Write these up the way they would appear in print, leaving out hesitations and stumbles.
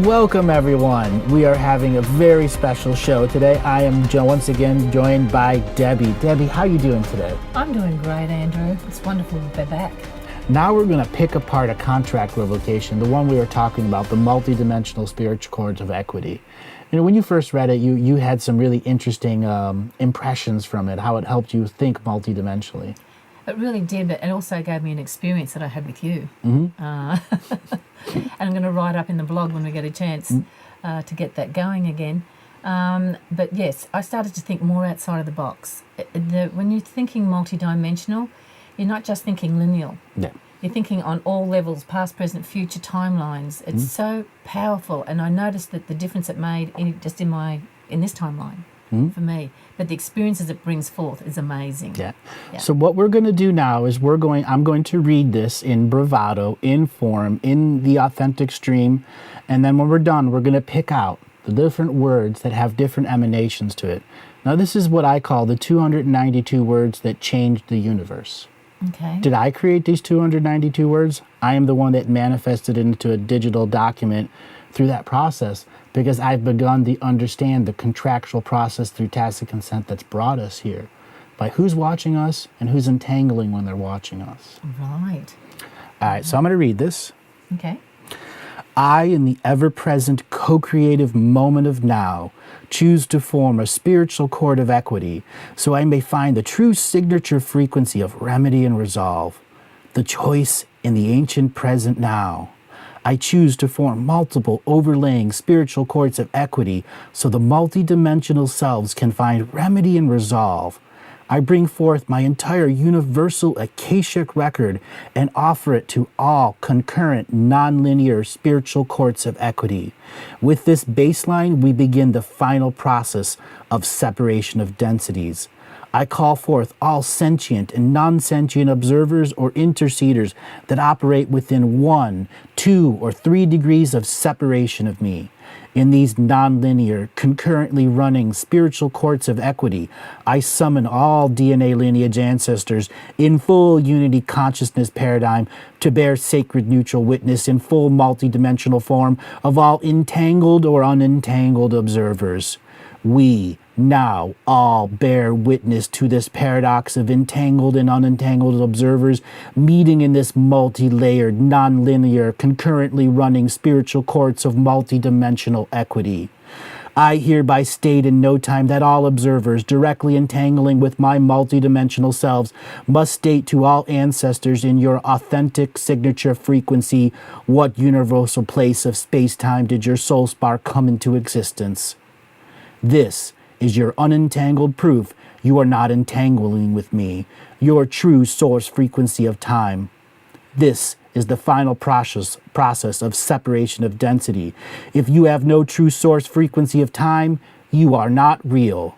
Welcome everyone. We are having a very special show today. I am once again joined by Debbie. Debbie, how are you doing today? I'm doing great, Andrew. It's wonderful to be back. Now we're going to pick apart a contract revocation, the one we were talking about, the multidimensional spiritual chords of equity. You know, when you first read it, you had some really interesting impressions from it, how it helped you think multidimensionally. It really did, but it also gave me an experience that I had with you. And I'm going to write up in the blog when we get a chance to get that going again. But yes, I started to think more outside of the box. When you're thinking multidimensional, you're not just thinking linear. Yeah. You're thinking on all levels, past, present, future timelines. It's so powerful, and I noticed that the difference it made in this timeline for me. But the experiences it brings forth is amazing. Yeah. So what we're going to do now is I'm going to read this in bravado, in form, in the authentic stream, and then when we're done, we're going to pick out the different words that have different emanations to it. Now this is what I call the 292 words that changed the universe. Okay. Did I create these 292 words? I am the one that manifested it into a digital document through that process, because I've begun to understand the contractual process through tacit consent that's brought us here, by who's watching us and who's entangling when they're watching us. Right. All right, so I'm going to read this. Okay. I, in the ever-present co-creative moment of now, choose to form a spiritual chord of equity so I may find the true signature frequency of remedy and resolve, the choice in the ancient present now. I choose to form multiple overlaying spiritual chords of equity so the multidimensional selves can find remedy and resolve. I bring forth my entire universal Akashic record and offer it to all concurrent, nonlinear spiritual chords of equity. With this baseline, we begin the final process of separation of densities. I call forth all sentient and non-sentient observers or interceders that operate within 1, 2, or 3 degrees of separation of me. In these non-linear, concurrently running spiritual courts of equity, I summon all DNA lineage ancestors in full unity consciousness paradigm to bear sacred neutral witness in full multidimensional form of all entangled or unentangled observers. We now all bear witness to this paradox of entangled and unentangled observers meeting in this multi-layered, non-linear, concurrently running spiritual courts of multidimensional equity. I hereby state in no time that all observers directly entangling with my multidimensional selves must state to all ancestors in your authentic signature frequency what universal place of space-time did your soul spark come into existence. This is your unentangled proof you are not entangling with me, your true source frequency of time. This is the final process of separation of density. If you have no true source frequency of time, you are not real.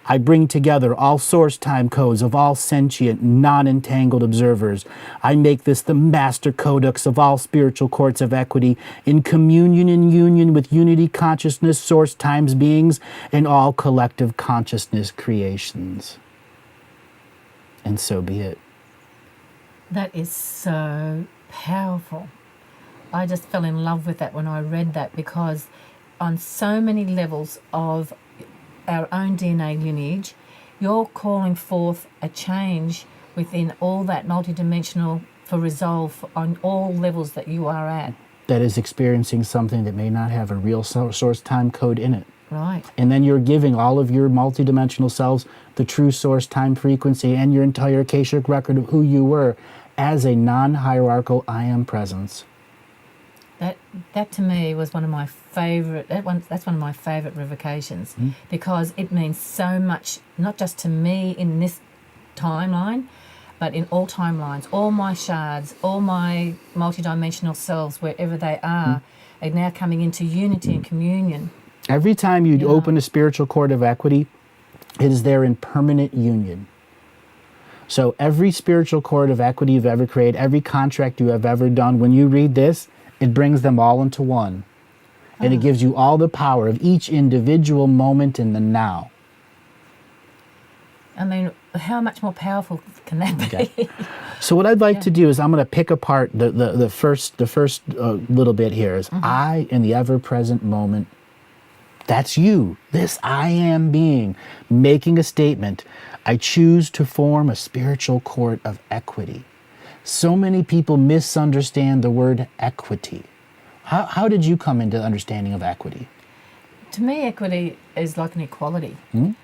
I bring together all source time codes of all sentient, non-entangled observers. I make this the master codex of all spiritual courts of equity in communion and union with unity consciousness, source times beings, and all collective consciousness creations. And so be it. That is so powerful. I just fell in love with that when I read that, because on so many levels of our own DNA lineage, you're calling forth a change within all that multidimensional for resolve on all levels that you are at. That is experiencing something that may not have a real source time code in it. Right. And then you're giving all of your multidimensional selves the true source time frequency and your entire Akashic record of who you were as a non-hierarchical I am presence. That to me was one of my favorite. That's one of my favorite revocations, because it means so much, not just to me in this timeline, but in all timelines. All my shards, all my multidimensional selves, wherever they are now coming into unity and communion. Every time you open a spiritual chord of equity, it is there in permanent union. So every spiritual chord of equity you've ever created, every contract you have ever done, when you read this, it brings them all into one. And it gives you all the power of each individual moment in the now. I mean, how much more powerful can that be? Okay. So what I'd like to do is I'm going to pick apart the first little bit here is I in the ever-present moment. That's you, this I am being, making a statement. I choose to form a spiritual court of equity. So many people misunderstand the word equity. How did you come into understanding of equity? To me, equity is like an equality,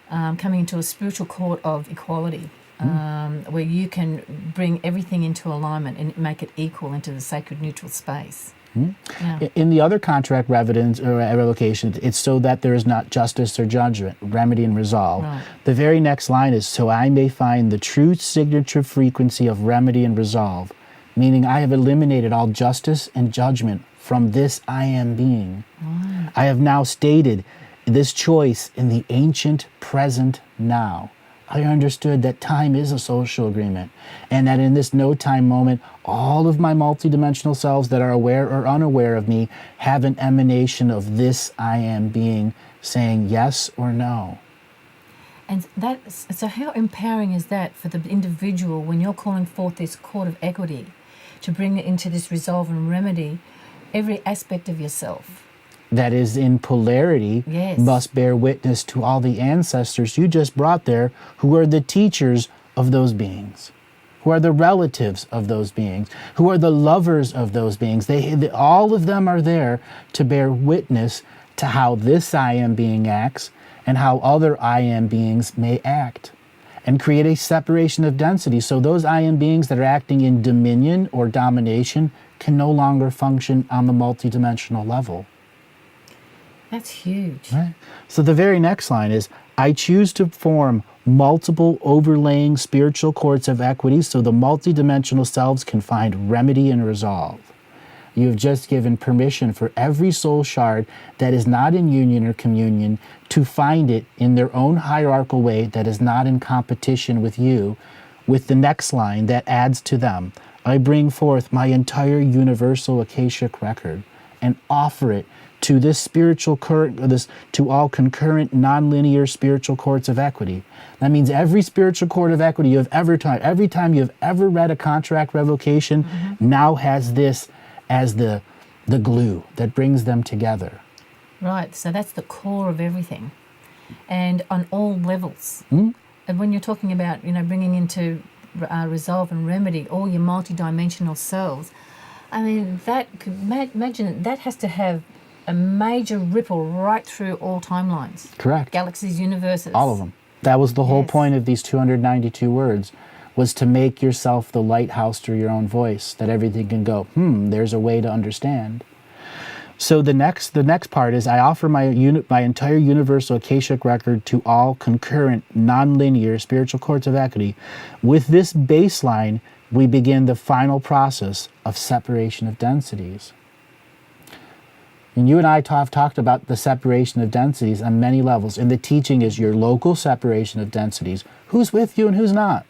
coming into a spiritual court of equality, where you can bring everything into alignment and make it equal into the sacred neutral space. Yeah. In the other contract revocation, it's so that there is not justice or judgment, remedy and resolve. Right. The very next line is, so I may find the true signature frequency of remedy and resolve, meaning I have eliminated all justice and judgment from this I am being. I have now stated this choice in the ancient present now. I understood that time is a social agreement, and that in this no-time moment, all of my multidimensional selves that are aware or unaware of me have an emanation of this I am being saying yes or no. And so how empowering is that for the individual when you're calling forth this court of equity to bring it into this resolve and remedy every aspect of yourself? That is in polarity, Yes. must bear witness to all the ancestors you just brought there who are the teachers of those beings, who are the relatives of those beings, who are the lovers of those beings. All of them are there to bear witness to how this I am being acts and how other I am beings may act, and create a separation of density so those I am beings that are acting in dominion or domination can no longer function on the multidimensional level. That's huge. Right. So the very next line is, I choose to form multiple overlaying spiritual courts of equity so the multidimensional selves can find remedy and resolve. You have just given permission for every soul shard that is not in union or communion to find it in their own hierarchical way that is not in competition with you, with the next line that adds to them. I bring forth my entire universal Akashic record and offer it to this spiritual to all concurrent nonlinear spiritual courts of equity. That means every spiritual court of equity you have every time you have ever read a contract revocation now has this as the glue that brings them together. Right, so that's the core of everything, and on all levels. And when you're talking about, bringing into resolve and remedy all your multidimensional selves, I mean, imagine that has to have a major ripple right through all timelines. Correct. Galaxies, universes. All of them. That was the whole Yes. point of these 292 words, was to make yourself the lighthouse through your own voice, that everything can go, there's a way to understand. So the next part is, I offer my entire universal Akashic record to all concurrent, nonlinear spiritual courts of equity. With this baseline, we begin the final process of separation of densities. And you and I have talked about the separation of densities on many levels. And the teaching is your local separation of densities. Who's with you and who's not?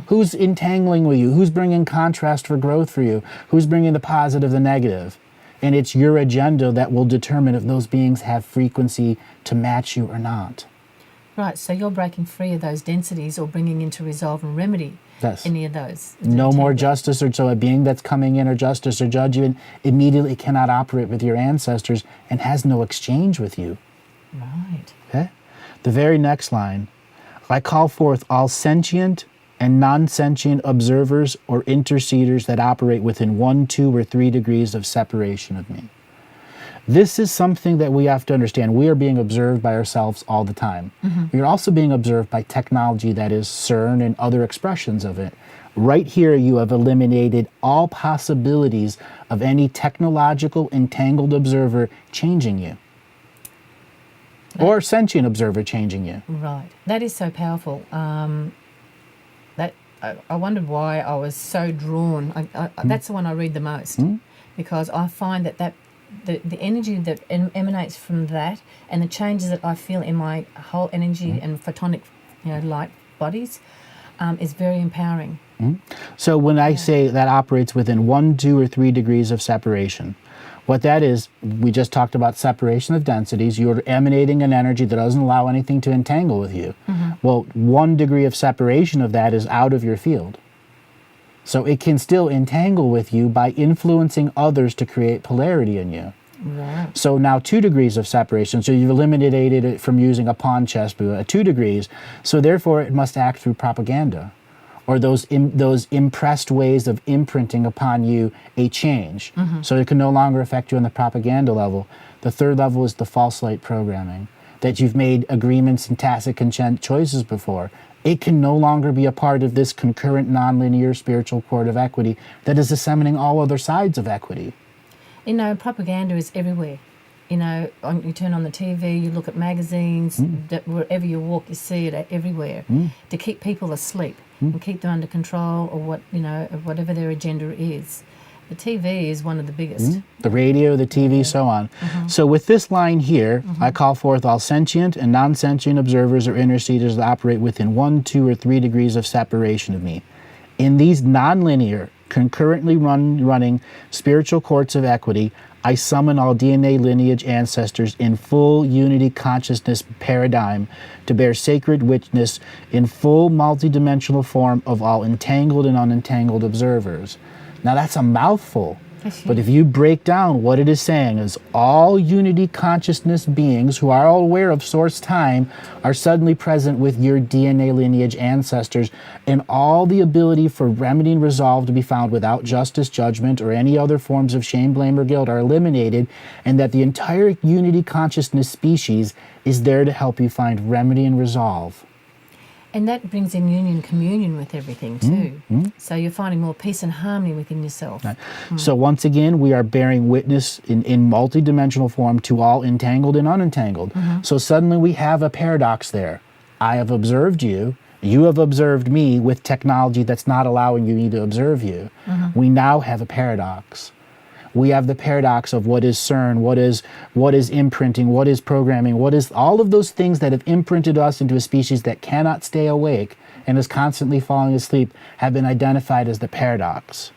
Who's entangling with you? Who's bringing contrast for growth for you? Who's bringing the positive, the negative? And it's your agenda that will determine if those beings have frequency to match you or not. Right, so you're breaking free of those densities or bringing into resolve and remedy Yes. any of those. No more justice, or so a being that's coming in or justice or judgment immediately cannot operate with your ancestors and has no exchange with you. Right. Okay? The very next line, I call forth all sentient and non-sentient observers or interceders that operate within 1, 2, or 3 degrees of separation of me. This is something that we have to understand. We are being observed by ourselves all the time. We are also being observed by technology, that is CERN and other expressions of it. Right here, you have eliminated all possibilities of any technological entangled observer changing you, or sentient observer changing you. Right. That is so powerful. I wondered why I was so drawn. That's the one I read the most, because I find that the energy that emanates from that and the changes that I feel in my whole energy and photonic, light bodies, is very empowering. So when I say that operates within 1, 2, or 3 degrees of separation, what that is, we just talked about separation of densities. You're emanating an energy that doesn't allow anything to entangle with you. Well, 1 degree of separation of that is out of your field. So it can still entangle with you by influencing others to create polarity in you. Right. So now 2 degrees of separation. So you've eliminated it from using a pawn chess board at 2 degrees. So therefore it must act through propaganda, or those impressed ways of imprinting upon you a change. So it can no longer affect you on the propaganda level. The 3rd level is the false light programming, that you've made agreements and tacit consent choices before. It can no longer be a part of this concurrent nonlinear spiritual cord of equity that is disseminating all other sides of equity. You know, propaganda is everywhere. You know, you turn on the TV, you look at magazines, that wherever you walk, you see it everywhere, to keep people asleep and keep them under control, or whatever their agenda is. The TV is one of the biggest. The radio, the TV, so on. So with this line here, I call forth all sentient and non-sentient observers or interceders that operate within 1, 2, or 3 degrees of separation of me. In these nonlinear, concurrently running spiritual courts of equity, I summon all DNA lineage ancestors in full unity consciousness paradigm to bear sacred witness in full multidimensional form of all entangled and unentangled observers. Now that's a mouthful, but if you break down what it is saying is all unity consciousness beings who are all aware of source time are suddenly present with your DNA lineage ancestors, and all the ability for remedy and resolve to be found without justice, judgment, or any other forms of shame, blame, or guilt are eliminated, and that the entire unity consciousness species is there to help you find remedy and resolve. And that brings in union, communion with everything too. So you're finding more peace and harmony within yourself. Right. So once again, we are bearing witness in multidimensional form to all entangled and unentangled. So suddenly we have a paradox there. I have observed you. You have observed me with technology that's not allowing me to observe you. We now have a paradox. We have the paradox of what is CERN, what is imprinting, what is programming, what is all of those things that have imprinted us into a species that cannot stay awake and is constantly falling asleep have been identified as the paradox.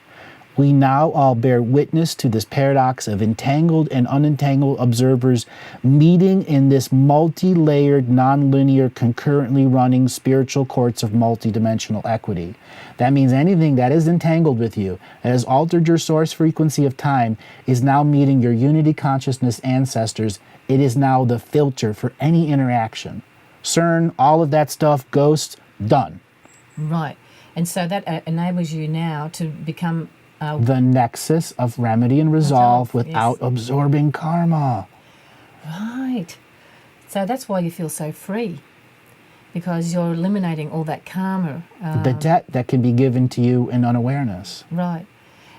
We now all bear witness to this paradox of entangled and unentangled observers meeting in this multi-layered, nonlinear, concurrently running spiritual courts of multidimensional equity. That means anything that is entangled with you, that has altered your source frequency of time, is now meeting your unity consciousness ancestors. It is now the filter for any interaction. CERN, all of that stuff, ghosts, done. Right. And so that enables you now to become the nexus of remedy and resolve without absorbing karma. Right. So that's why you feel so free, because you're eliminating all that karma. The debt that can be given to you in unawareness. Right.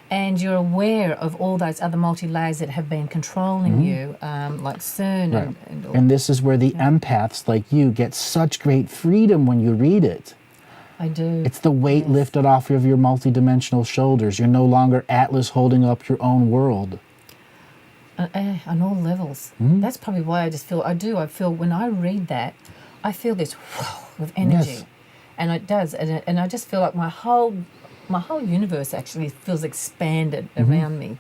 And you're aware of all those other multi-layers that have been controlling you, like CERN. Right. And And this is where the empaths like you get such great freedom when you read it. I do. It's the weight lifted off of your multidimensional shoulders. You're no longer Atlas holding up your own world. On all levels. That's probably why I feel when I read that, I feel this of energy. Yes. And it does. And I just feel like my whole universe actually feels expanded around me.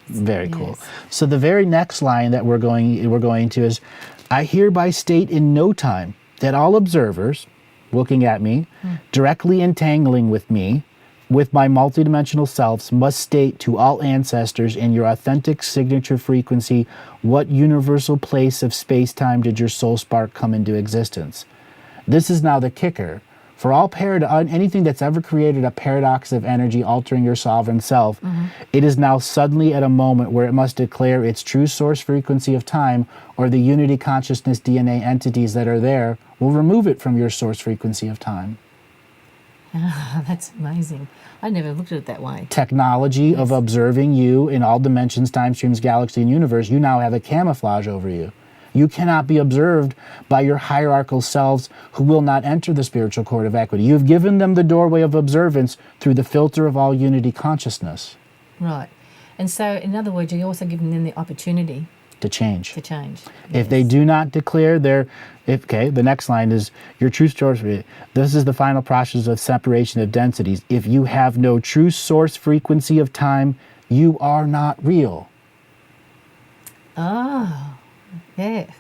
Very cool. So the very next line that we're going to is, I hereby state in no time that all observers looking at me, directly entangling with me, with my multidimensional selves, must state to all ancestors in your authentic signature frequency what universal place of space-time did your soul spark come into existence. This is now the kicker. For all anything that's ever created a paradox of energy altering your sovereign self, it is now suddenly at a moment where it must declare its true source frequency of time, or the unity consciousness DNA entities that are there will remove it from your source frequency of time. That's amazing. I never looked at it that way. Technology of observing you in all dimensions, time streams, galaxy, and universe, you now have a camouflage over you. You cannot be observed by your hierarchical selves who will not enter the spiritual court of equity. You've given them the doorway of observance through the filter of all unity consciousness. Right. And so, in other words, you're also giving them the opportunity to change. Yes. If they do not declare the next line is your true source. This is the final process of separation of densities. If you have no true source frequency of time, you are not real. Oh. Yeah.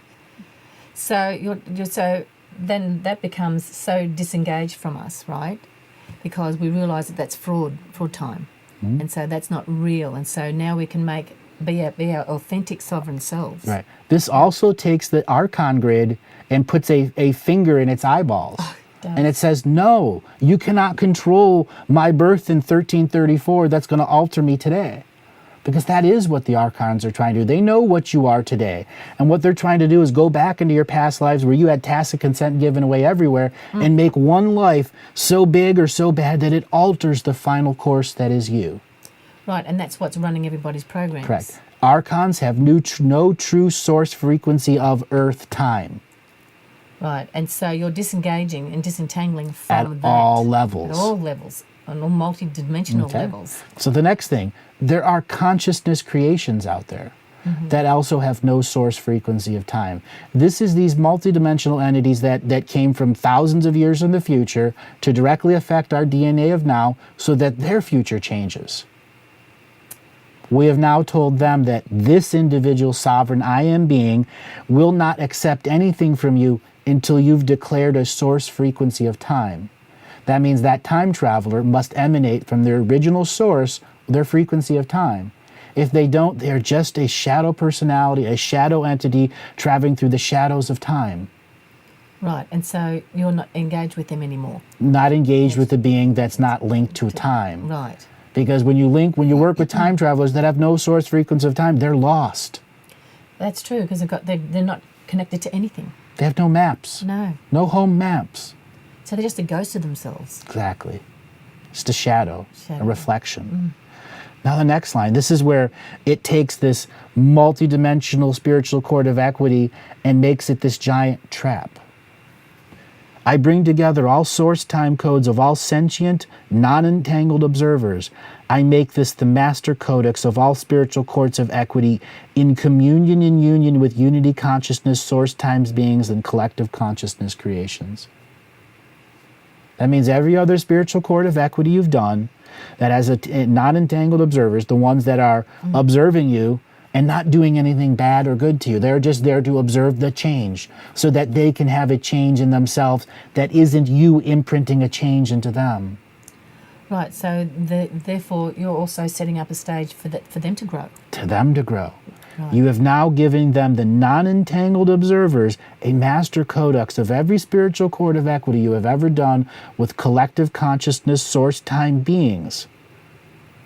So then that becomes so disengaged from us, right? Because we realise that that's fraud time, and so that's not real. And so now we can be our authentic sovereign selves. Right. This also takes the Archon grid and puts a finger in its eyeballs. And it says, no, you cannot control my birth in 1334 that's going to alter me today. Because that is what the Archons are trying to do. They know what you are today. And what they're trying to do is go back into your past lives where you had tacit consent given away everywhere and make one life so big or so bad that it alters the final course that is you. Right, and that's what's running everybody's programs. Correct. Archons have no true source frequency of Earth time. Right, and so you're disengaging and disentangling from At that. all levels. At all levels, on all multi-dimensional levels. So the next thing, there are consciousness creations out there that also have no source frequency of time. This is these multidimensional entities that came from thousands of years in the future to directly affect our DNA of now so that their future changes. We have now told them that this individual sovereign I am being will not accept anything from you until you've declared a source frequency of time. That means that time traveler must emanate from their original source, their frequency of time. If they don't, they're just a shadow personality, a shadow entity traveling through the shadows of time. Right, and so you're not engaged with them anymore. Not engaged with a being that's not linked to time. Right. Because when you work with time travelers that have no source frequency of time, they're lost. That's true, because they're not connected to anything. They have no maps. No. No home maps. So they're just a ghost of themselves. Exactly. Just a shadow. Shadow. A reflection. Now the next line, this is where it takes this multidimensional spiritual cord of equity and makes it this giant trap. I bring together all source time codes of all sentient, non-entangled observers. I make this the master codex of all spiritual courts of equity in communion and union with unity consciousness, source times beings, and collective consciousness creations. That means every other spiritual court of equity you've done that has non-entangled observers, the ones that are observing you and not doing anything bad or good to you. They're just there to observe the change so that they can have a change in themselves that isn't you imprinting a change into them. Right, so therefore you're also setting up a stage for them to grow. To them to grow. Right. You have now given them, the non-entangled observers, a master codex of every spiritual court of equity you have ever done with collective consciousness, source time beings.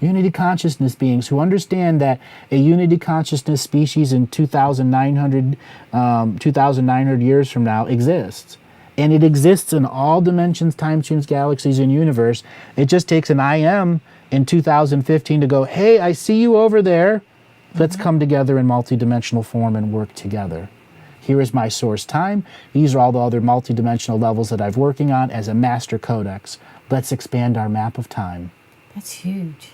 Unity consciousness beings who understand that a unity consciousness species in 2,900 years from now exists. And it exists in all dimensions, time streams, galaxies, and universe. It just takes an I am in 2015 to go, hey, I see you over there. Let's come together in multidimensional form and work together. Here is my source time. These are all the other multidimensional levels that I'm working on as a master codex. Let's expand our map of time. That's huge.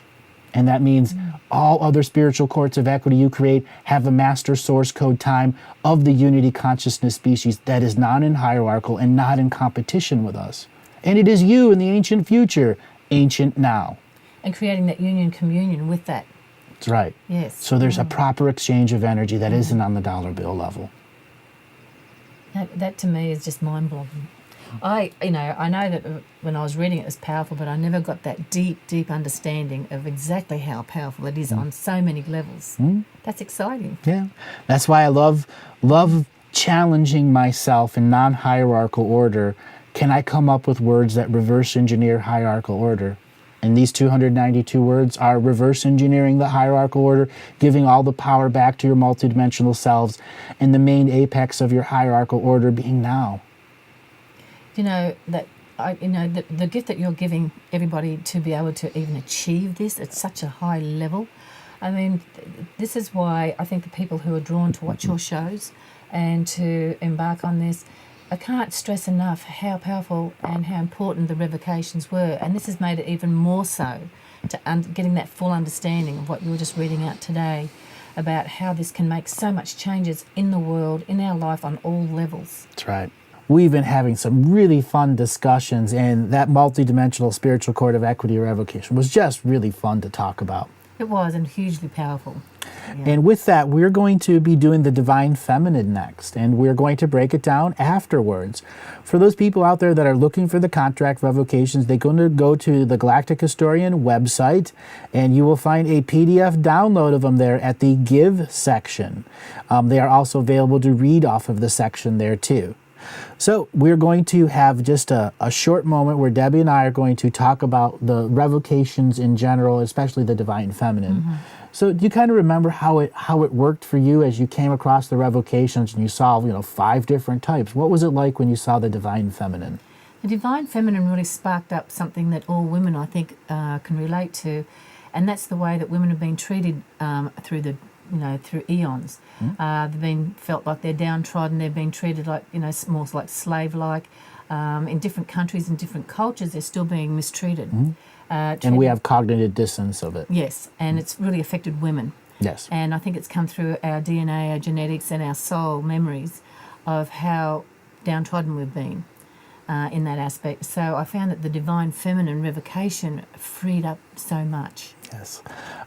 And that means all other spiritual courts of equity you create have a master source code time of the unity consciousness species that is not in hierarchical and not in competition with us. And it is you in the ancient future, ancient now. And creating that union communion with that. That's right. Yes. So there's a proper exchange of energy that isn't on the dollar bill level. That to me is just mind-boggling. I know that when I was reading it was powerful, but I never got that deep understanding of exactly how powerful it is on so many levels. That's exciting. Yeah. That's why I love challenging myself in non-hierarchical order. Can I come up with words that reverse engineer hierarchical order? And these 292 words are reverse engineering the hierarchical order, giving all the power back to your multidimensional selves, and the main apex of your hierarchical order being now. The gift that you're giving everybody to be able to even achieve this at such a high level. I mean, this is why I think the people who are drawn to watch your shows and to embark on this, I can't stress enough how powerful and how important the revocations were. And this has made it even more so to getting that full understanding of what you were just reading out today about how this can make so much changes in the world, in our life on all levels. That's right. We've been having some really fun discussions, and that multidimensional spiritual court of equity revocation was just really fun to talk about. It was, and hugely powerful. Yeah. And with that, we're going to be doing the Divine Feminine next, and we're going to break it down afterwards. For those people out there that are looking for the contract revocations, they're going to go to the Galactic Historian website, and you will find a PDF download of them there at the Give section. They are also available to read off of the section there too. So we're going to have just a short moment where Debbie and I are going to talk about the revocations in general, especially the Divine Feminine. Mm-hmm. So do you kind of remember how it worked for you as you came across the revocations and you saw 5 different types? What was it like when you saw the Divine Feminine? The Divine Feminine really sparked up something that all women, I think, can relate to, and that's the way that women have been treated through eons. They've been felt like they're downtrodden. They've been treated like more like slave-like. In different countries and different cultures, they're still being mistreated. And we have cognitive dissonance of it. Yes, and it's really affected women. Yes. And I think it's come through our DNA, our genetics, and our soul memories of how downtrodden we've been in that aspect. So I found that the Divine Feminine revocation freed up so much. Yes.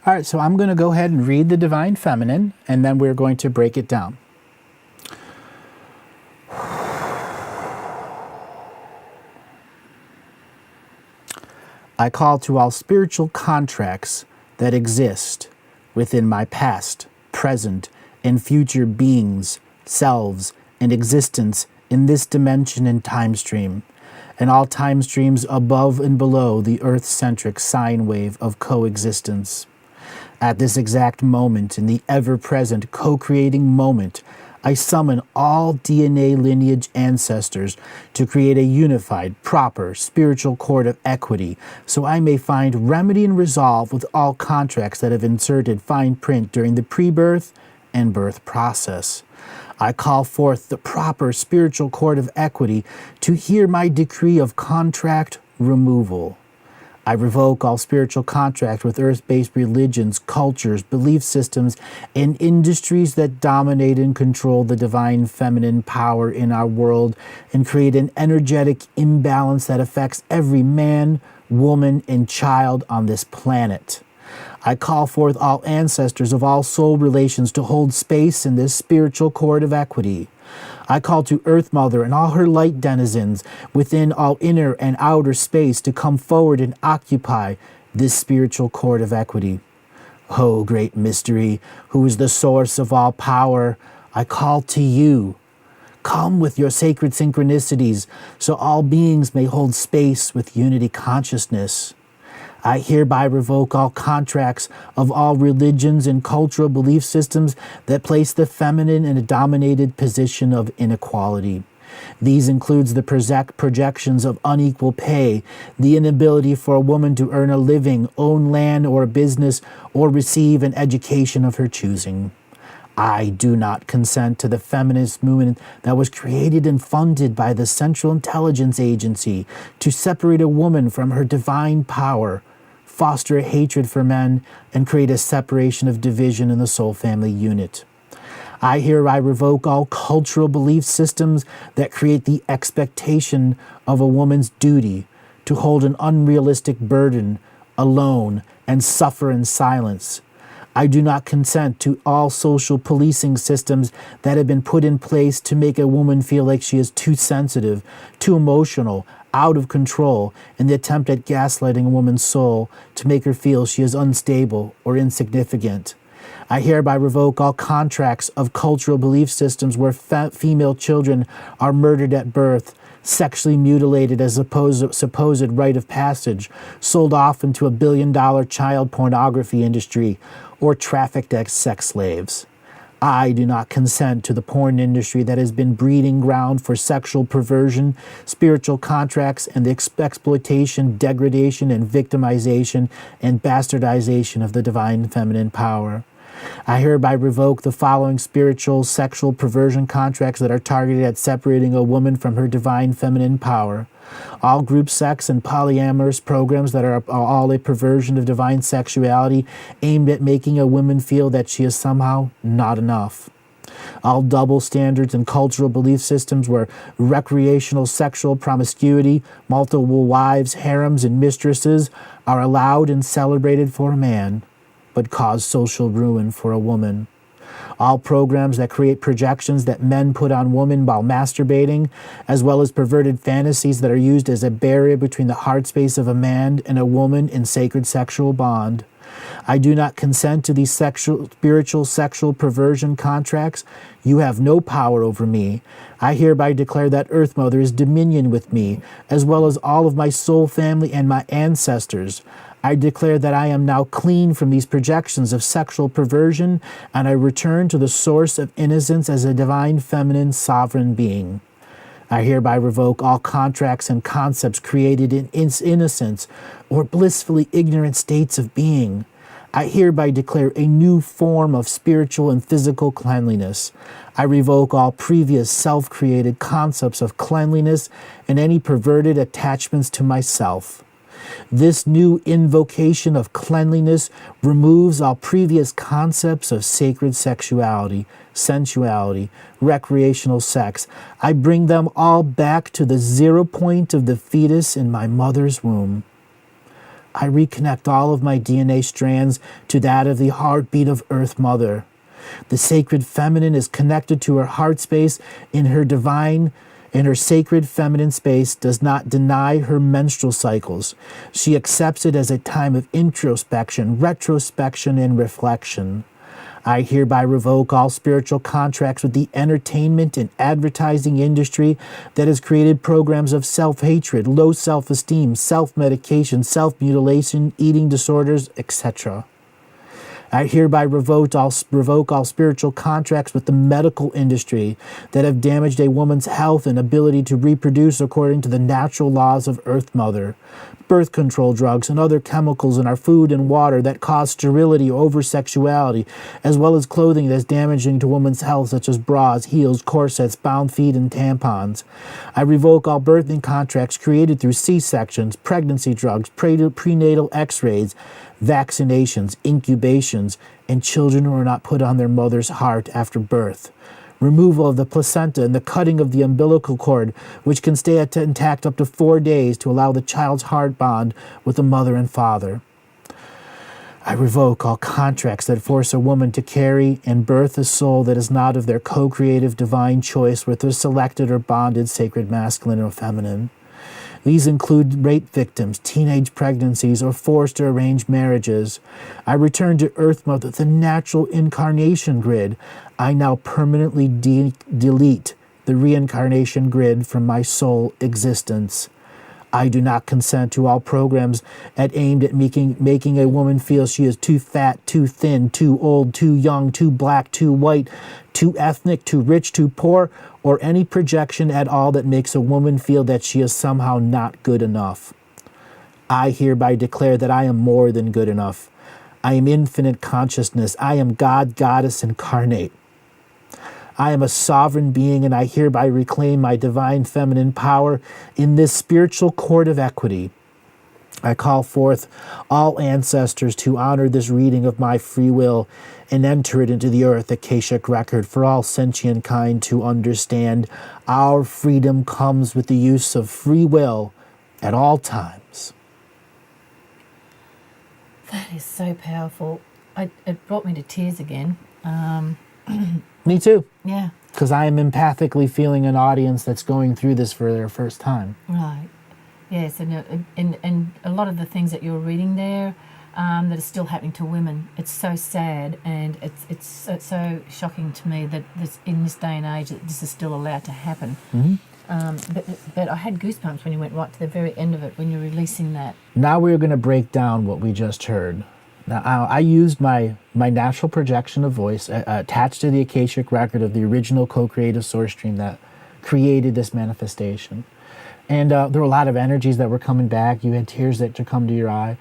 All right, so I'm going to go ahead and read the Divine Feminine, and then we're going to break it down. I call to all spiritual contracts that exist within my past, present, and future beings, selves, and existence in this dimension and time stream, and all time streams above and below the Earth-centric sine wave of coexistence. At this exact moment, in the ever-present co-creating moment, I summon all DNA lineage ancestors to create a unified, proper, spiritual court of equity, so I may find remedy and resolve with all contracts that have inserted fine print during the pre-birth and birth process. I call forth the proper spiritual court of equity to hear my decree of contract removal. I revoke all spiritual contract with earth-based religions, cultures, belief systems, and industries that dominate and control the divine feminine power in our world and create an energetic imbalance that affects every man, woman, and child on this planet. I call forth all ancestors of all soul relations to hold space in this spiritual court of equity. I call to Earth Mother and all her light denizens within all inner and outer space to come forward and occupy this spiritual court of equity. O great mystery, who is the source of all power, I call to you. Come with your sacred synchronicities so all beings may hold space with unity consciousness. I hereby revoke all contracts of all religions and cultural belief systems that place the feminine in a dominated position of inequality. These includes the projections of unequal pay, the inability for a woman to earn a living, own land or a business, or receive an education of her choosing. I do not consent to the feminist movement that was created and funded by the Central Intelligence Agency to separate a woman from her divine power, foster a hatred for men, and create a separation of division in the soul family unit. I hereby revoke all cultural belief systems that create the expectation of a woman's duty to hold an unrealistic burden alone and suffer in silence. I do not consent to all social policing systems that have been put in place to make a woman feel like she is too sensitive, too emotional, out of control, in the attempt at gaslighting a woman's soul to make her feel she is unstable or insignificant. I hereby revoke all contracts of cultural belief systems where female children are murdered at birth, sexually mutilated as a supposed rite of passage, sold off into $1 billion child pornography industry, or trafficked as sex slaves. I do not consent to the porn industry that has been breeding ground for sexual perversion, spiritual contracts, and the exploitation, degradation, and victimization and bastardization of the divine feminine power. I hereby revoke the following spiritual, sexual perversion contracts that are targeted at separating a woman from her divine feminine power. All group sex and polyamorous programs that are all a perversion of divine sexuality aimed at making a woman feel that she is somehow not enough. All double standards and cultural belief systems where recreational sexual promiscuity, multiple wives, harems, and mistresses are allowed and celebrated for a man. but cause social ruin for a woman. All programs that create projections that men put on women while masturbating, as well as perverted fantasies that are used as a barrier between the heart space of a man and a woman in sacred sexual bond. I do not consent to these spiritual sexual perversion contracts. You have no power over me. I hereby declare that Earth Mother is dominion with me, as well as all of my soul family and my ancestors. I declare that I am now clean from these projections of sexual perversion, and I return to the source of innocence as a divine feminine sovereign being. I hereby revoke all contracts and concepts created in innocence or blissfully ignorant states of being. I hereby declare a new form of spiritual and physical cleanliness. I revoke all previous self-created concepts of cleanliness and any perverted attachments to myself. This new invocation of cleanliness removes all previous concepts of sacred sexuality, sensuality, recreational sex. I bring them all back to the 0 point of the fetus in my mother's womb. I reconnect all of my DNA strands to that of the heartbeat of Earth Mother. The sacred feminine is connected to her heart space in her divine. In her sacred feminine space does not deny her menstrual cycles. She accepts it as a time of introspection, retrospection, and reflection. I hereby revoke all spiritual contracts with the entertainment and advertising industry that has created programs of self-hatred, low self-esteem, self-medication, self-mutilation, eating disorders, etc. I hereby revoke all spiritual contracts with the medical industry that have damaged a woman's health and ability to reproduce according to the natural laws of Earth Mother. Birth control drugs and other chemicals in our food and water that cause sterility or over-sexuality, as well as clothing that is damaging to women's health, such as bras, heels, corsets, bound feet, and tampons. I revoke all birthing contracts created through C-sections, pregnancy drugs, prenatal x-rays, vaccinations, incubations, and children who are not put on their mother's heart after birth. Removal of the placenta and the cutting of the umbilical cord, which can stay intact up to 4 days to allow the child's heart bond with the mother and father. I revoke all contracts that force a woman to carry and birth a soul that is not of their co-creative divine choice with their selected or bonded sacred masculine or feminine. These include rape victims, teenage pregnancies, or forced or arranged marriages. I return to Earth Mother, the natural incarnation grid. I now permanently delete the reincarnation grid from my soul existence. I do not consent to all programs aimed at making a woman feel she is too fat, too thin, too old, too young, too black, too white, too ethnic, too rich, too poor, or any projection at all that makes a woman feel that she is somehow not good enough. I hereby declare that I am more than good enough. I am infinite consciousness. I am God, Goddess incarnate. I am a sovereign being, and I hereby reclaim my divine feminine power in this spiritual court of equity. I call forth all ancestors to honor this reading of my free will and enter it into the earth Akashic record for all sentient kind to understand. Our freedom comes with the use of free will at all times. That is so powerful. It brought me to tears again. Me too. Yeah. Because I am empathically feeling an audience that's going through this for their first time. Right. Yes, and a lot of the things that you're reading there that are still happening to women. It's so sad, and it's so shocking to me that in this day and age that this is still allowed to happen. Mm-hmm. But I had goosebumps when you went right to the very end of it, when you're releasing that. Now we're going to break down what we just heard. Now, I used my natural projection of voice attached to the Akashic record of the original co-creative source stream that created this manifestation. And there were a lot of energies that were coming back. You had tears that to come to your eye.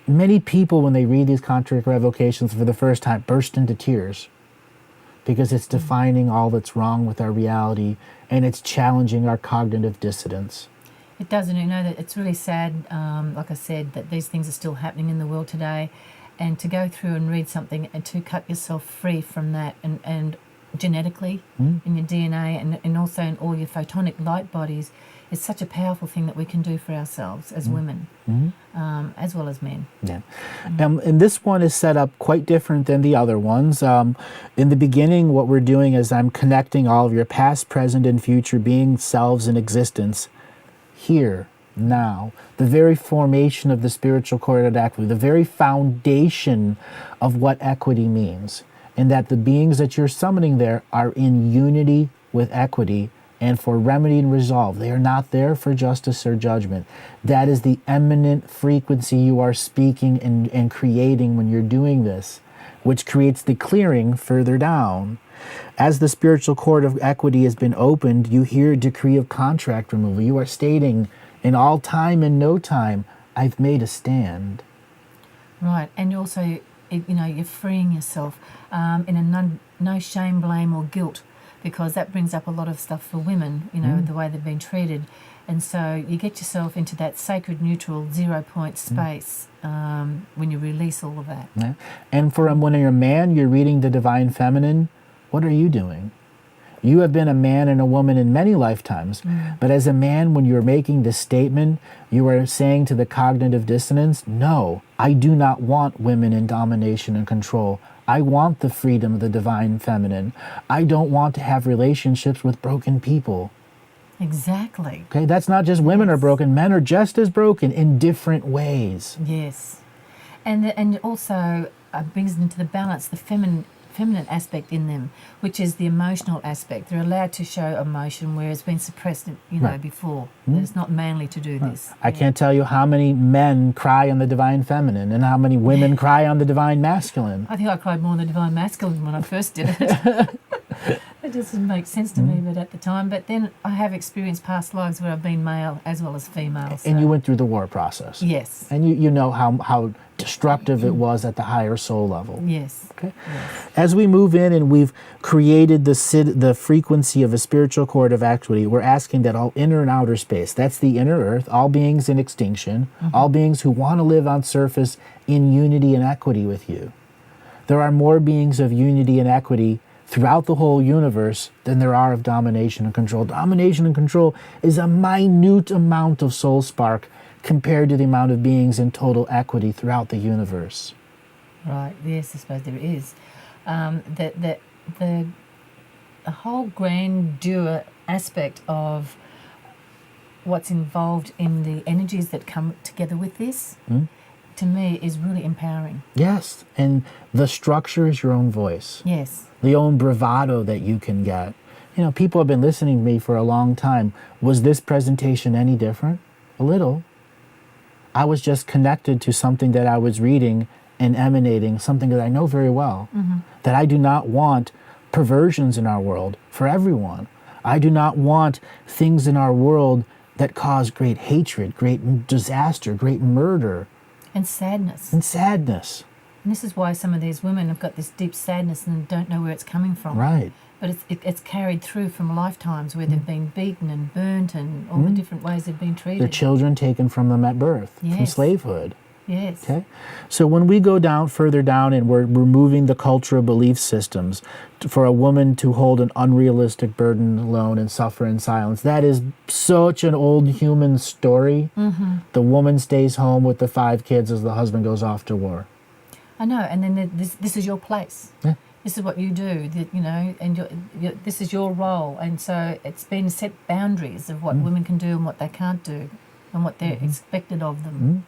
Many people, when they read these contract revocations for the first time, burst into tears because it's defining all that's wrong with our reality, and it's challenging our cognitive dissidence. It does, and you know that it's really sad, like I said, that these things are still happening in the world today, and to go through and read something and to cut yourself free from that and genetically in your DNA and also in all your photonic light bodies is such a powerful thing that we can do for ourselves as women, as well as men. Yeah. And this one is set up quite different than the other ones. In the beginning, what we're doing is I'm connecting all of your past, present, and future being selves in existence here, now. The very formation of the spiritual cord of equity, the very foundation of what equity means. And that the beings that you're summoning there are in unity with equity and for remedy and resolve. They are not there for justice or judgment. That is the eminent frequency you are speaking and creating when you're doing this, which creates the clearing further down. As the spiritual cord of equity has been opened, you hear a decree of contract removal. You are stating, in all time and no time, I've made a stand. Right, and also, you're freeing yourself in a no shame, blame, or guilt, because that brings up a lot of stuff for women, the way they've been treated. And so you get yourself into that sacred, neutral, 0 point space when you release all of that. Yeah. And for when you're a man, you're reading the Divine Feminine, what are you doing? You have been a man and a woman in many lifetimes, but as a man, when you're making this statement, you are saying to the cognitive dissonance, no, I do not want women in domination and control. I want the freedom of the Divine Feminine. I don't want to have relationships with broken people. Exactly. Okay, that's not just women are broken, men are just as broken in different ways. Yes. And also brings into the balance the feminine aspect in them, which is the emotional aspect. They're allowed to show emotion where it's been suppressed, before. It's not manly to do this. I can't tell you how many men cry on the Divine Feminine and how many women cry on the Divine Masculine. I think I cried more on the Divine Masculine when I first did it. It doesn't make sense to me, but at the time. But then I have experienced past lives where I've been male as well as female. So. And you went through the war process. Yes. And you know how destructive it was at the higher soul level. Yes. Okay. Yes. As we move in and we've created the frequency of a spiritual cord of equity, we're asking that all inner and outer space, that's the inner earth, all beings in extinction, all beings who want to live on surface in unity and equity with you. There are more beings of unity and equity throughout the whole universe than there are of domination and control. Domination and control is a minute amount of soul spark compared to the amount of beings in total equity throughout the universe. Right, yes, I suppose there is. The whole grandeur aspect of what's involved in the energies that come together with this, to me, is really empowering. Yes, and the structure is your own voice. Yes. The own bravado that you can get. People have been listening to me for a long time. Was this presentation any different? A little. I was just connected to something that I was reading and emanating, something that I know very well, that I do not want perversions in our world for everyone. I do not want things in our world that cause great hatred, great disaster, great murder. And sadness. And sadness. And this is why some of these women have got this deep sadness and don't know where it's coming from. Right. But it's carried through from lifetimes where they've been beaten and burnt and all the different ways they've been treated. Their children taken from them at birth, from Yes. slavehood. Yes. Okay? So when we go further down and we're removing the cultural belief systems for a woman to hold an unrealistic burden alone and suffer in silence, that is such an old human story. The woman stays home with the 5 kids as the husband goes off to war. I know, and then this is your place. Yeah. This is what you do, and this is your role. And so it's been set boundaries of what women can do and what they can't do and what they're expected of them.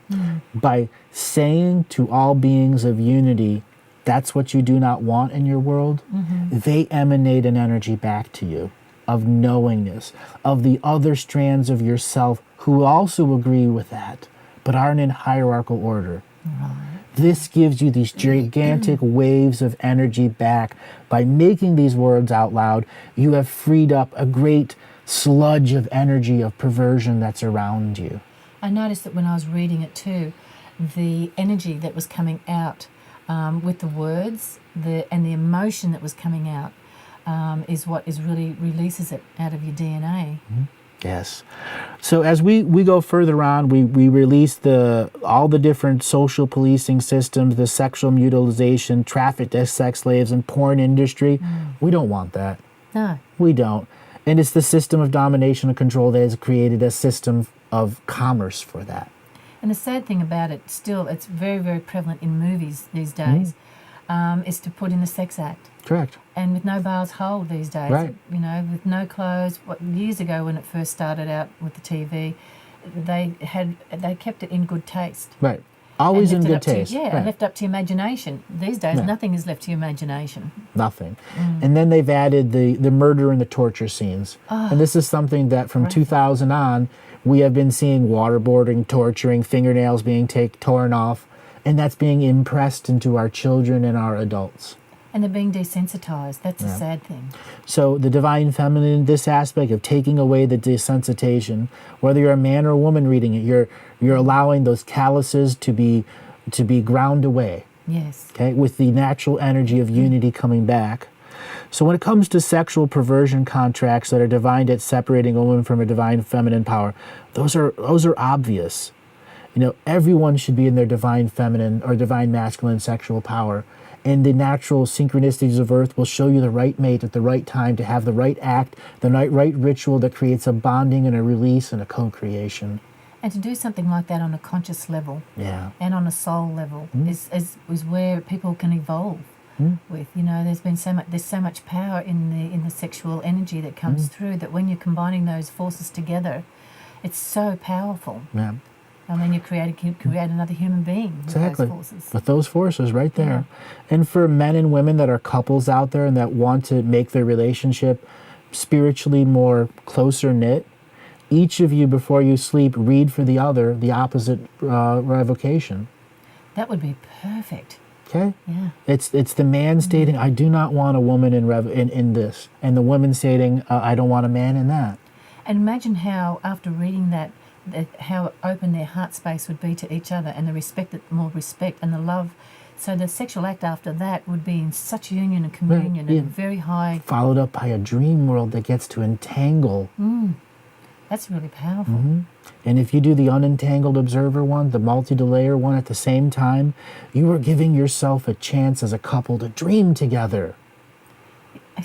By saying to all beings of unity, that's what you do not want in your world, they emanate an energy back to you of knowingness, of the other strands of yourself who also agree with that, but aren't in hierarchical order. Right. This gives you these gigantic waves of energy back. By making these words out loud, you have freed up a great sludge of energy of perversion that's around you. I noticed that when I was reading it too, the energy that was coming out with the words and the emotion that was coming out is what really releases it out of your DNA. Yes. So as we go further on, we release all the different social policing systems, the sexual mutilation, trafficked as sex slaves, and porn industry. We don't want that. No. We don't. And it's the system of domination and control that has created a system of commerce for that. And the sad thing about it, still, it's very, very prevalent in movies these days, is to put in the sex act. Correct. And with no bars hold these days, Right. you know, with no clothes. Years ago when it first started out with the TV, they kept it in good taste. Right. Always in And left good it up taste. To, yeah, Right. left up to imagination. These days, Yeah. nothing is left to your imagination. Nothing. And then they've added the murder and the torture scenes. And this is something that from Right. 2000 on, we have been seeing waterboarding, torturing, fingernails being torn off, and that's being impressed into our children and our adults. And they're being desensitized. That's a sad thing. So the divine feminine, this aspect of taking away the desensitization, whether you're a man or a woman reading it, you're allowing those calluses to be ground away. Yes. Okay, with the natural energy of unity coming back. So when it comes to sexual perversion contracts that are divined at separating a woman from a divine feminine power, those are obvious. You know, everyone should be in their divine feminine or divine masculine sexual power. And the natural synchronicities of earth will show you the right mate at the right time to have the right act, the right ritual that creates a bonding and a release and a co-creation. And to do something like that on a conscious level Yeah. and on a soul level is where people can evolve with. You know, there's so much power in the sexual energy that comes through, that when you're combining those forces together, it's so powerful. Yeah. And then you create another human being with Exactly. those forces. With those forces right there. And for men and women that are couples out there and that want to make their relationship spiritually more closer knit, each of you before you sleep read for the other the opposite revocation. That would be perfect. Okay? Yeah. It's the man stating, I do not want a woman in this, and the woman stating, I don't want a man in that. And imagine how, after reading that how open their heart space would be to each other, and more respect and the love. So the sexual act after that would be in such union and communion yeah. and very high. Followed up by a dream world that gets to entangle. That's really powerful. And if you do the unentangled observer one, the multi-layer one at the same time, you are giving yourself a chance as a couple to dream together.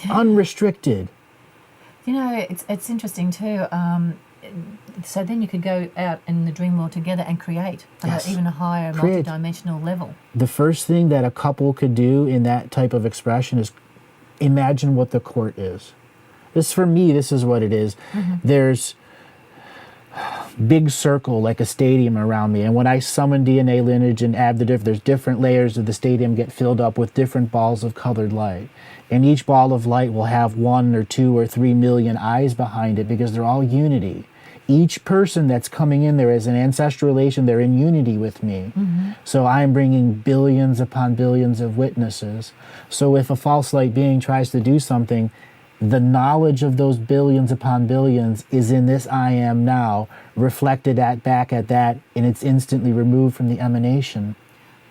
Unrestricted. You know, it's interesting too. So then you could go out in the dream world together and create on Yes. even a higher Create. multidimensional level. The first thing that a couple could do in that type of expression is imagine what the court is. For me, this is what it is. There's big circle like a stadium around me, and when I summon DNA lineage and add there's different layers of the stadium get filled up with different balls of colored light, and each ball of light will have 1 or 2 or 3 million eyes behind it because they're all unity. Each person that's coming in there as an ancestral relation, they're in unity with me. So I'm bringing billions upon billions of witnesses. So if a false light being tries to do something, the knowledge of those billions upon billions is in this I am now, reflected back at that, and it's instantly removed from the emanation.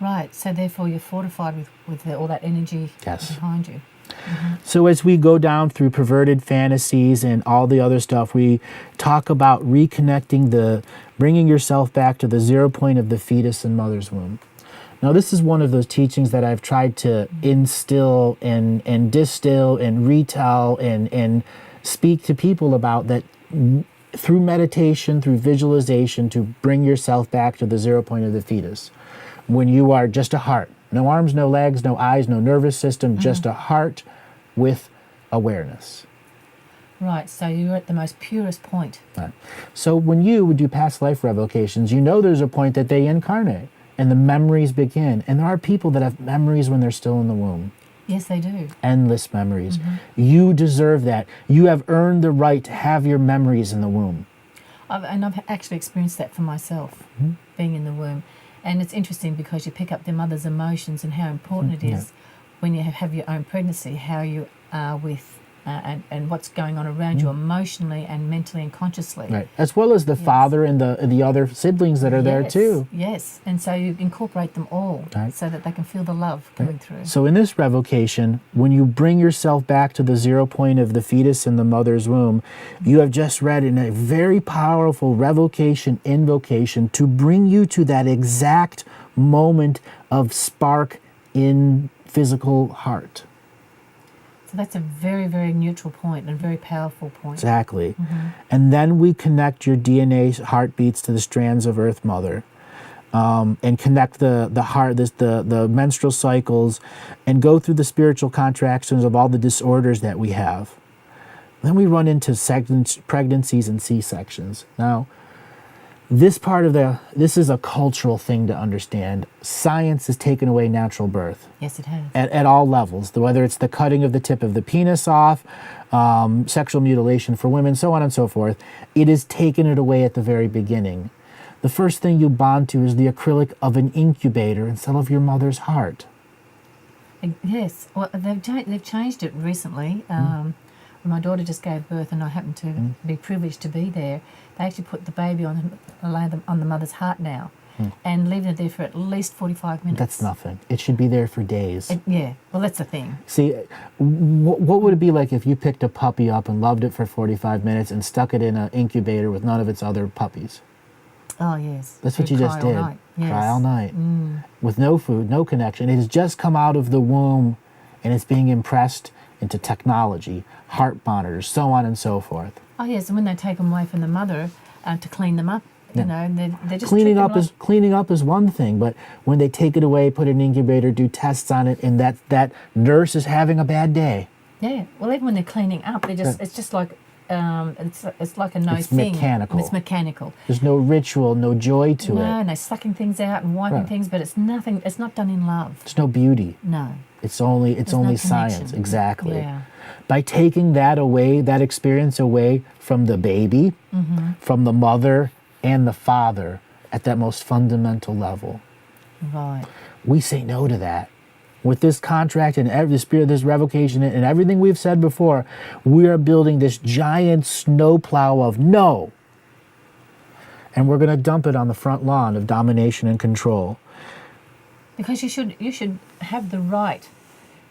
Right. So therefore you're fortified with all that energy Yes. behind you. So as we go down through perverted fantasies and all the other stuff, we talk about reconnecting bringing yourself back to the 0 point of the fetus in mother's womb. Now, this is one of those teachings that I've tried to instill and distill and retell and speak to people about, that through meditation, through visualization, to bring yourself back to the 0 point of the fetus. When you are just a heart, no arms, no legs, no eyes, no nervous system, just a heart with awareness. Right. So you're at the most purest point. Right. So when you would do past life revocations, you know there's a point that they incarnate and the memories begin. And there are people that have memories when they're still in the womb. Yes, they do. Endless memories. You deserve that. You have earned the right to have your memories in the womb. I've actually experienced that for myself, being in the womb. And it's interesting because you pick up the mother's emotions and how important it is when you have your own pregnancy, how you are with and what's going on around you emotionally and mentally and consciously. Right. As well as the father and the other siblings that are there too. Yes, and so you incorporate them all Right. so that they can feel the love coming through. So in this revocation, when you bring yourself back to the 0 point of the fetus in the mother's womb, you have just read in a very powerful revocation invocation to bring you to that exact moment of spark in physical heart. So that's a very, very neutral point and very powerful point. Exactly. And then we connect your DNA heartbeats to the strands of Earth Mother. And connect the heart, the menstrual cycles, and go through the spiritual contractions of all the disorders that we have. Then we run into pregnancies and C-sections. Now, this is a cultural thing to understand. Science has taken away natural birth. Yes, it has. At all levels, whether it's the cutting of the tip of the penis off, sexual mutilation for women, so on and so forth. It has taken it away at the very beginning. The first thing you bond to is the acrylic of an incubator instead of your mother's heart. Yes, well, they've changed it recently. When my daughter just gave birth and I happened to be privileged to be there, they actually put the baby on the mother's heart now and leave it there for at least 45 minutes. That's nothing. It should be there for days. Yeah, well, that's the thing. See, what would it be like if you picked a puppy up and loved it for 45 minutes and stuck it in an incubator with none of its other puppies? Oh, yes. That's what you just did. Yes. Cry all night. With no food, no connection. It has just come out of the womb and it's being impressed into technology, heart monitors, so on and so forth. Oh, yes, and when they take them away from the mother to clean them up, you know, they're just cleaning up is one thing, but when they take it away, put it in an incubator, do tests on it, and that nurse is having a bad day. Yeah, well, even when they're cleaning up, it's just like it's like a It's thing. mechanical. It's mechanical. There's no ritual, no joy to it. No, and they're sucking things out and wiping things, but it's nothing. It's not done in love. There's no beauty. No. It's only no science. connection. Exactly. Yeah. By taking that away, that experience away from the baby, from the mother and the father at that most fundamental level, Right. we say no to that. With this contract and the spirit of this revocation and everything we've said before, we are building this giant snowplow of no. And we're going to dump it on the front lawn of domination and control. Because you should have the right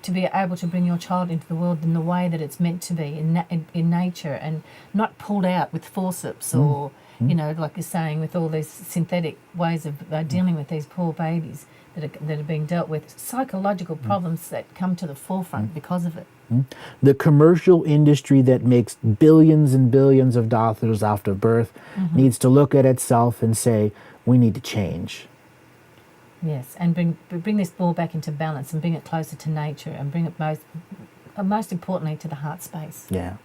to be able to bring your child into the world in the way that it's meant to be in nature, and not pulled out with forceps or you know, like you're saying, with all these synthetic ways of dealing with these poor babies that are being dealt with, psychological problems that come to the forefront because of it. The commercial industry that makes billions and billions of dollars after birth needs to look at itself and say, we need to change. Yes, and bring this ball back into balance and bring it closer to nature and bring it most importantly to the heart space. Yeah.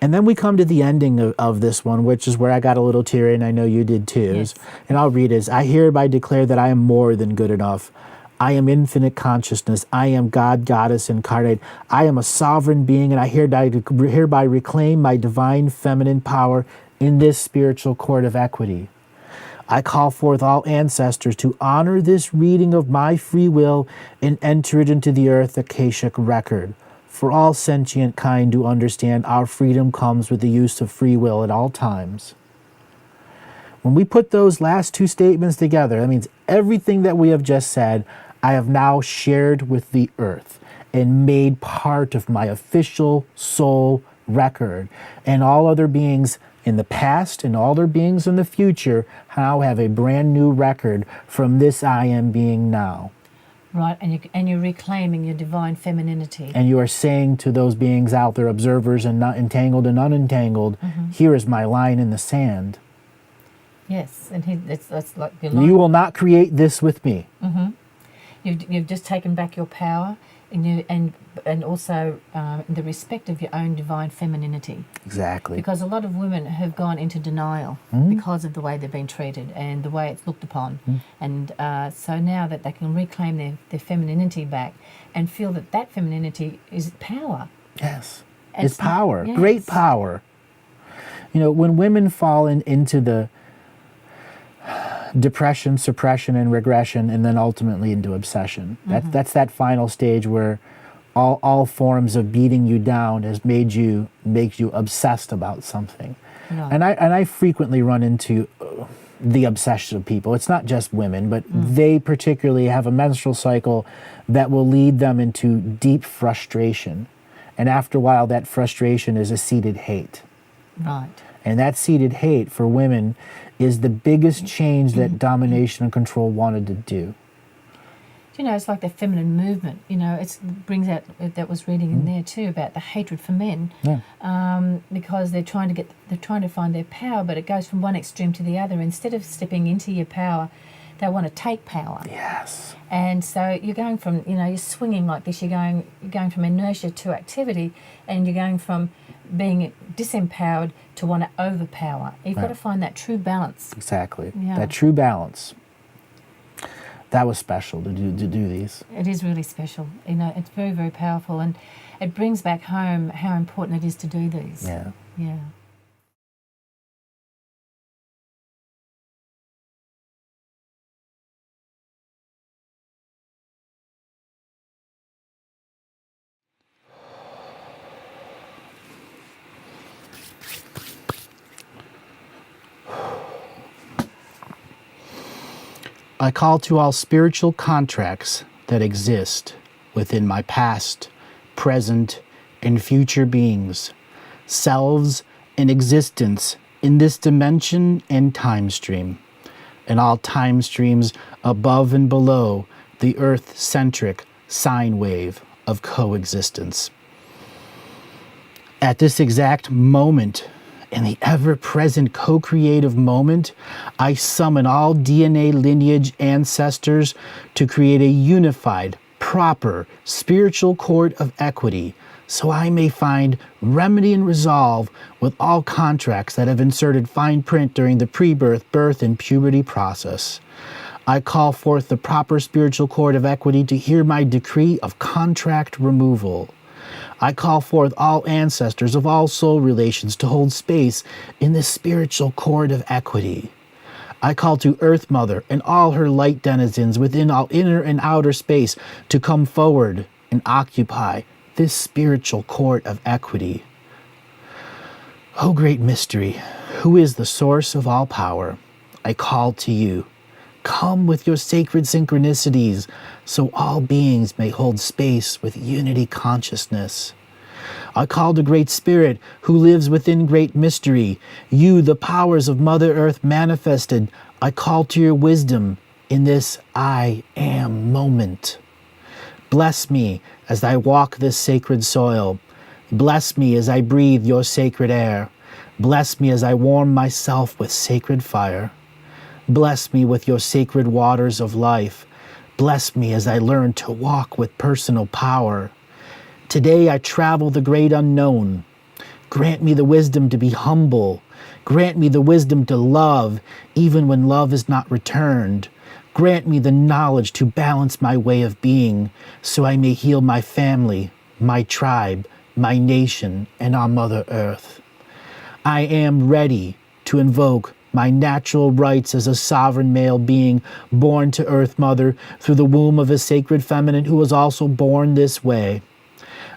And then we come to the ending of this one, which is where I got a little teary, and I know you did too. Yes. And I'll read it. I hereby declare that I am more than good enough. I am infinite consciousness. I am God, Goddess incarnate. I am a sovereign being, and I hereby reclaim my divine feminine power in this spiritual court of equity. I call forth all ancestors to honor this reading of my free will and enter it into the earth Akashic record. For all sentient kind to understand, our freedom comes with the use of free will at all times. When we put those last two statements together, that means everything that we have just said, I have now shared with the earth and made part of my official soul record. And all other beings in the past and all their beings in the future now have a brand new record from this I am being now. Right, and you're reclaiming your divine femininity. And you are saying to those beings out there, observers and not entangled and unentangled, here is my line in the sand. Yes, and that's like your You will not create this with me. You've just taken back your power, and also the respect of your own divine femininity. Exactly. Because a lot of women have gone into denial because of the way they've been treated and the way it's looked upon. And so now that they can reclaim their femininity back and feel that femininity is power. Yes. And It's power. yes. Great power. You know, when women fall into the depression, suppression, and regression, and then ultimately into obsession, that's that final stage where all forms of beating you down has makes you obsessed about something. Right. And I frequently run into the obsession of people. It's not just women, but they particularly have a menstrual cycle that will lead them into deep frustration. And after a while, that frustration is a seated hate. Right. And that seated hate for women is the biggest change that domination and control wanted to do. It's like the feminine movement. It brings out, that was reading in there too, about the hatred for men, because they're trying to find their power, but it goes from one extreme to the other. Instead of stepping into your power, they want to take power. Yes. And so you're going from, you're swinging like this. You're going from inertia to activity, and you're going from being disempowered to want to overpower. You've got to find that true balance. Exactly. Yeah. That true balance. That was special to do these. It is really special. It's very, very powerful, and it brings back home how important it is to do these. Yeah. Yeah. I call to all spiritual contracts that exist within my past, present, and future beings, selves and existence in this dimension and time stream, and all time streams above and below the Earth-centric sine wave of coexistence. At this exact moment, in the ever-present co-creative moment, I summon all DNA lineage ancestors to create a unified, proper, spiritual court of equity, so I may find remedy and resolve with all contracts that have inserted fine print during the pre-birth, birth, and puberty process. I call forth the proper spiritual court of equity to hear my decree of contract removal. I call forth all ancestors of all soul relations to hold space in this spiritual court of equity. I call to Earth Mother and all her light denizens within all inner and outer space to come forward and occupy this spiritual court of equity. O great mystery, who is the source of all power, I call to you. Come with your sacred synchronicities so all beings may hold space with unity consciousness. I call the Great Spirit who lives within great mystery. You, the powers of Mother Earth manifested, I call to your wisdom in this I am moment. Bless me as I walk this sacred soil. Bless me as I breathe your sacred air. Bless me as I warm myself with sacred fire. Bless me with your sacred waters of life. Bless me as I learn to walk with personal power. Today I travel the great unknown. Grant me the wisdom to be humble. Grant me the wisdom to love, even when love is not returned. Grant me the knowledge to balance my way of being, so I may heal my family, my tribe, my nation, and our Mother Earth. I am ready to invoke my natural rights as a sovereign male being born to Earth Mother through the womb of a sacred feminine who was also born this way.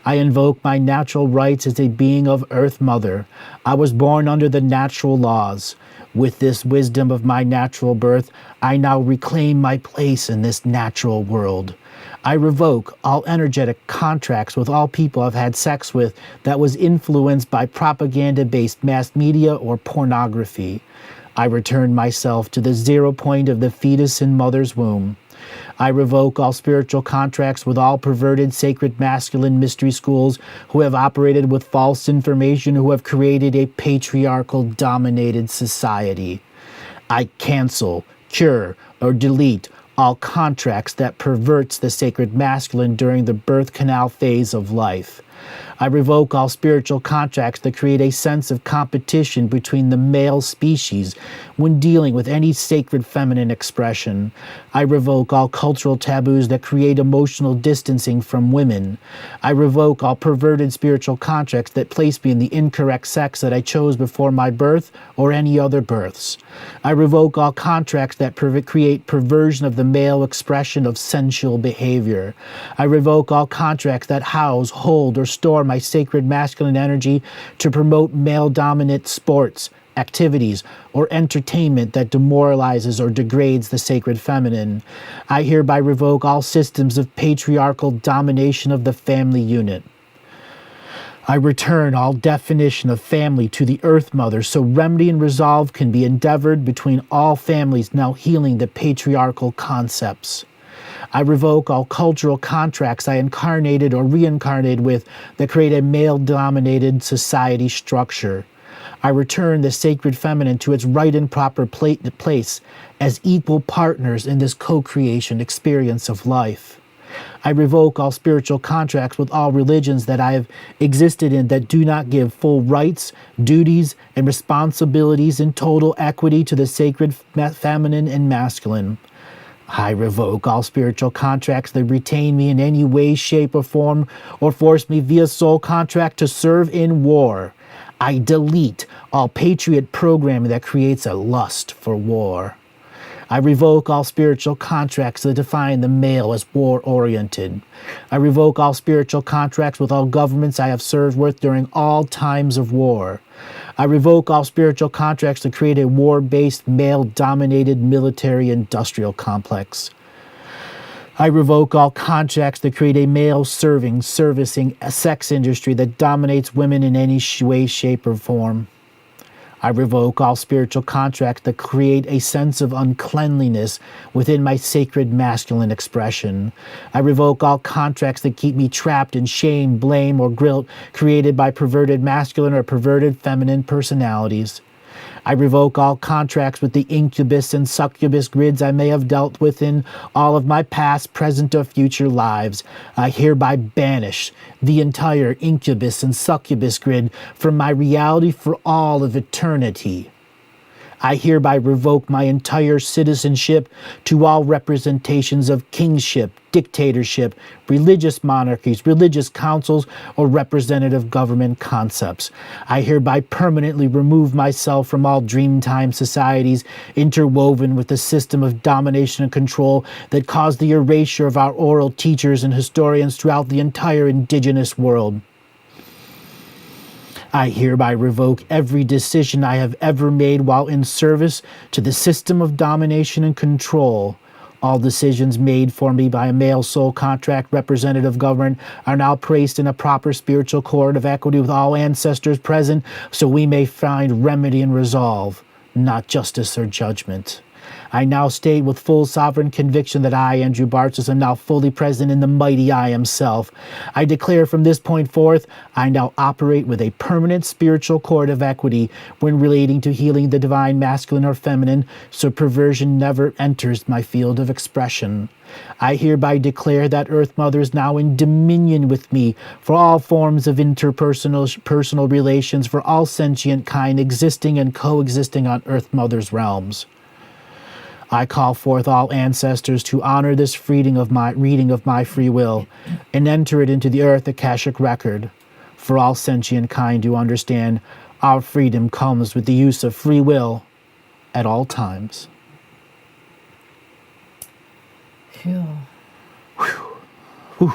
I invoke my natural rights as a being of Earth Mother. I was born under the natural laws. With this wisdom of my natural birth, I now reclaim my place in this natural world. I revoke all energetic contracts with all people I've had sex with that was influenced by propaganda-based mass media or pornography. I return myself to the 0 point of the fetus in mother's womb. I revoke all spiritual contracts with all perverted sacred masculine mystery schools who have operated with false information, who have created a patriarchal dominated society. I cancel, cure, or delete all contracts that perverts the sacred masculine during the birth canal phase of life. I revoke all spiritual contracts that create a sense of competition between the male species when dealing with any sacred feminine expression. I revoke all cultural taboos that create emotional distancing from women. I revoke all perverted spiritual contracts that place me in the incorrect sex that I chose before my birth or any other births. I revoke all contracts that create perversion of the male expression of sensual behavior. I revoke all contracts that house, hold, or store my sacred masculine energy to promote male-dominant sports, activities, or entertainment that demoralizes or degrades the sacred feminine. I hereby revoke all systems of patriarchal domination of the family unit. I return all definition of family to the Earth Mother so remedy and resolve can be endeavored between all families now healing the patriarchal concepts. I revoke all cultural contracts I incarnated or reincarnated with that create a male-dominated society structure. I return the sacred feminine to its right and proper place as equal partners in this co-creation experience of life. I revoke all spiritual contracts with all religions that I have existed in that do not give full rights, duties, and responsibilities in total equity to the sacred feminine and masculine. I revoke all spiritual contracts that retain me in any way, shape, or form, or force me via soul contract to serve in war. I delete all patriot programming that creates a lust for war. I revoke all spiritual contracts that define the male as war-oriented. I revoke all spiritual contracts with all governments I have served with during all times of war. I revoke all spiritual contracts that create a war-based, male-dominated military-industrial complex. I revoke all contracts that create a male-serving, servicing sex industry that dominates women in any way, shape, or form. I revoke all spiritual contracts that create a sense of uncleanliness within my sacred masculine expression. I revoke all contracts that keep me trapped in shame, blame, or guilt created by perverted masculine or perverted feminine personalities. I revoke all contracts with the incubus and succubus grids I may have dealt with in all of my past, present, or future lives. I hereby banish the entire incubus and succubus grid from my reality for all of eternity. I hereby revoke my entire citizenship to all representations of kingship, dictatorship, religious monarchies, religious councils, or representative government concepts. I hereby permanently remove myself from all dreamtime societies interwoven with the system of domination and control that caused the erasure of our oral teachers and historians throughout the entire indigenous world. I hereby revoke every decision I have ever made while in service to the system of domination and control. All decisions made for me by a male soul contract representative government are now placed in a proper spiritual court of equity with all ancestors present so we may find remedy and resolve, not justice or judgment. I now state with full sovereign conviction that I, Andrew Bartzis, am now fully present in the mighty I am self. I declare from this point forth, I now operate with a permanent spiritual cord of equity when relating to healing the divine masculine or feminine, so perversion never enters my field of expression. I hereby declare that Earth Mother is now in dominion with me for all forms of personal relations for all sentient kind existing and coexisting on Earth Mother's realms. I call forth all ancestors to honor this reading of my free will and enter it into the Earth Akashic record. For all sentient kind to understand, our freedom comes with the use of free will at all times. Phew. Whew.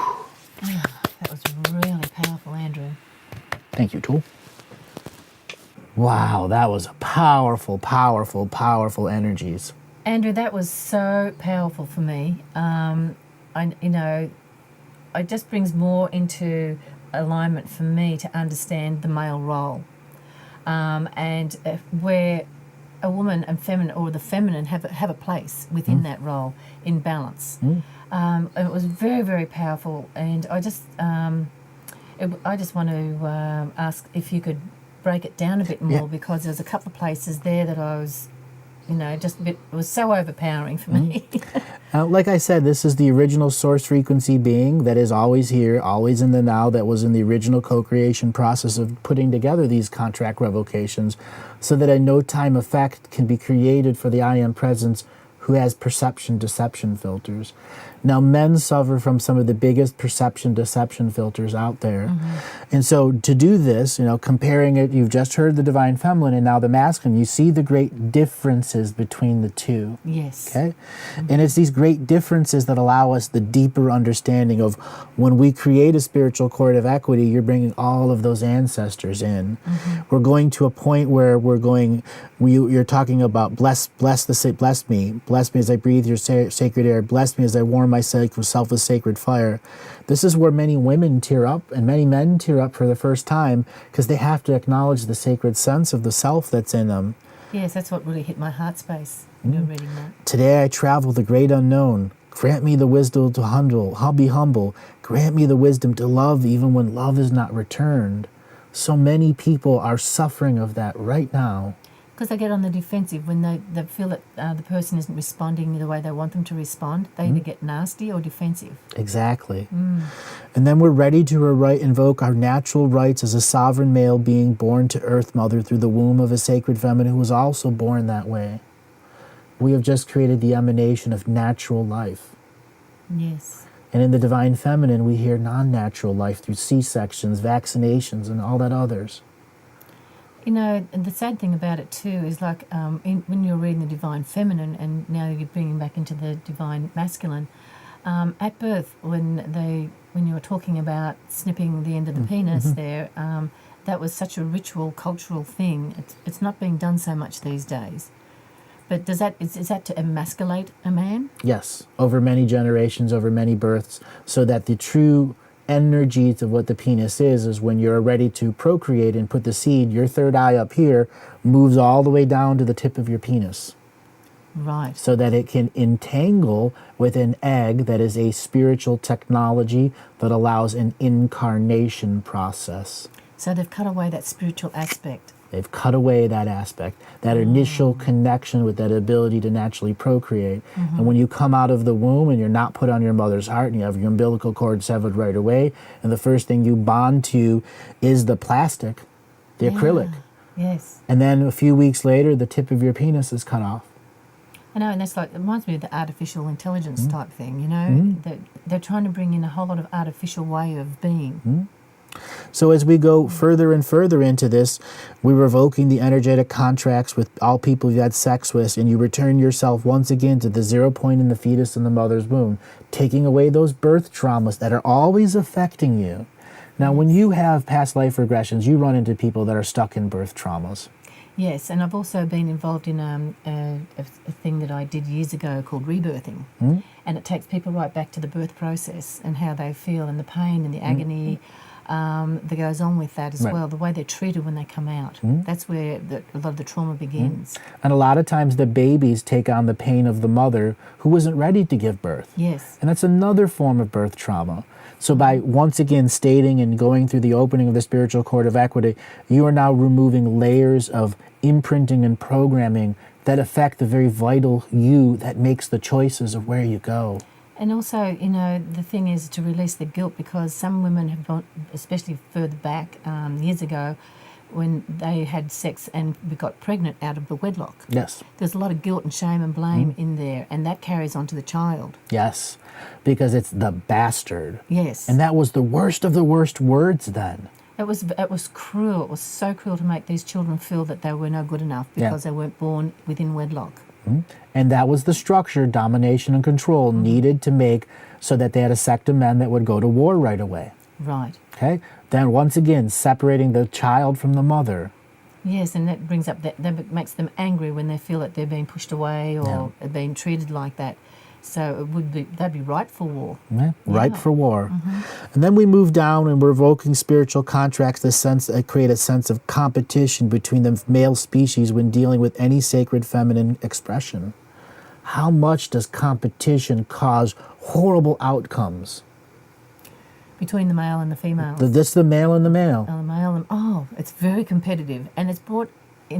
That was really powerful, Andrew. Thank you, Tool. Wow, that was powerful, powerful, powerful energies. Andrew, that was so powerful for me. It just brings more into alignment for me to understand the male role, and where a woman and feminine, or the feminine, have a place within that role in balance. It was very, very powerful, and I just want to ask if you could break it down a bit more, because there's a couple of places there that I was just a bit, it was so overpowering for me. Like I said, this is the original source frequency being that is always here, always in the now, that was in the original co-creation process of putting together these contract revocations so that a no-time effect can be created for the I Am Presence who has perception deception filters. Now, men suffer from some of the biggest perception deception filters out there. And so to do this, comparing it, you've just heard the divine feminine and now the masculine, you see the great differences between the two. Yes. Okay? And it's these great differences that allow us the deeper understanding of when we create a spiritual cord of equity, you're bringing all of those ancestors in. We're going to a point where you're talking about bless me as I breathe your sacred air, bless me as I warm myself with sacred fire. This is where many women tear up and many men tear up for the first time because they have to acknowledge the sacred sense of the self that's in them. Yes, that's what really hit my heart space when you were reading that. Today I travel the great unknown. Grant me the wisdom to be humble. Grant me the wisdom to love even when love is not returned. So many people are suffering of that right now. Because they get on the defensive when they feel that the person isn't responding the way they want them to respond. They either get nasty or defensive. Exactly. And then we're ready to invoke our natural rights as a sovereign male being born to Earth Mother through the womb of a sacred feminine who was also born that way. We have just created the emanation of natural life. Yes. And in the divine feminine, we hear non-natural life through C-sections, vaccinations, and all that others. And the sad thing about it too is like when you're reading the divine feminine and now you're bringing back into the divine masculine, at birth when you were talking about snipping the end of the penis there, that was such a ritual, cultural thing. It's not being done so much these days. But is that to emasculate a man? Yes, over many generations, over many births, so that the true energies of what the penis is when you're ready to procreate and put the seed, your third eye up here moves all the way down to the tip of your penis. Right. So that it can entangle with an egg that is a spiritual technology that allows an incarnation process. So they've cut away that spiritual aspect. They've cut away that aspect, that initial connection with that ability to naturally procreate. And when you come out of the womb and you're not put on your mother's heart and you have your umbilical cord severed right away, and the first thing you bond to is the plastic, the acrylic. Yes. And then a few weeks later, the tip of your penis is cut off. I know, and that's it reminds me of the artificial intelligence type thing, They're trying to bring in a whole lot of artificial way of being. So as we go further and further into this, we're revoking the energetic contracts with all people you've had sex with, and you return yourself once again to the 0 point in the fetus in the mother's womb, taking away those birth traumas that are always affecting you. Now, when you have past life regressions, you run into people that are stuck in birth traumas. Yes, and I've also been involved in a thing that I did years ago called rebirthing. And it takes people right back to the birth process and how they feel and the pain and the agony that goes on with that as well, the way they're treated when they come out. That's where a lot of the trauma begins. And a lot of times the babies take on the pain of the mother who wasn't ready to give birth. Yes. And that's another form of birth trauma. So by once again stating and going through the opening of the spiritual cord of equity, you are now removing layers of imprinting and programming that affect the very vital you that makes the choices of where you go. And also, the thing is to release the guilt, because some women have gone, especially further back years ago, when they had sex and got pregnant out of the wedlock. Yes. There's a lot of guilt and shame and blame in there, and that carries on to the child. Yes, because it's the bastard. Yes. And that was the worst of the worst words then. It was cruel. It was so cruel to make these children feel that they were no good enough because they weren't born within wedlock. And that was the structure, domination and control, needed to make so that they had a sect of men that would go to war right away. Right. Okay? Then once again, separating the child from the mother. Yes, and that brings up that makes them angry when they feel that they're being pushed away or being treated like that. So that'd be ripe for war. Ripe for war. And then we move down and we're evoking spiritual contracts that create a sense of competition between the male species when dealing with any sacred feminine expression. How much does competition cause horrible outcomes? Between the male and the female. This the male and the male. The male and it's very competitive, and it's brought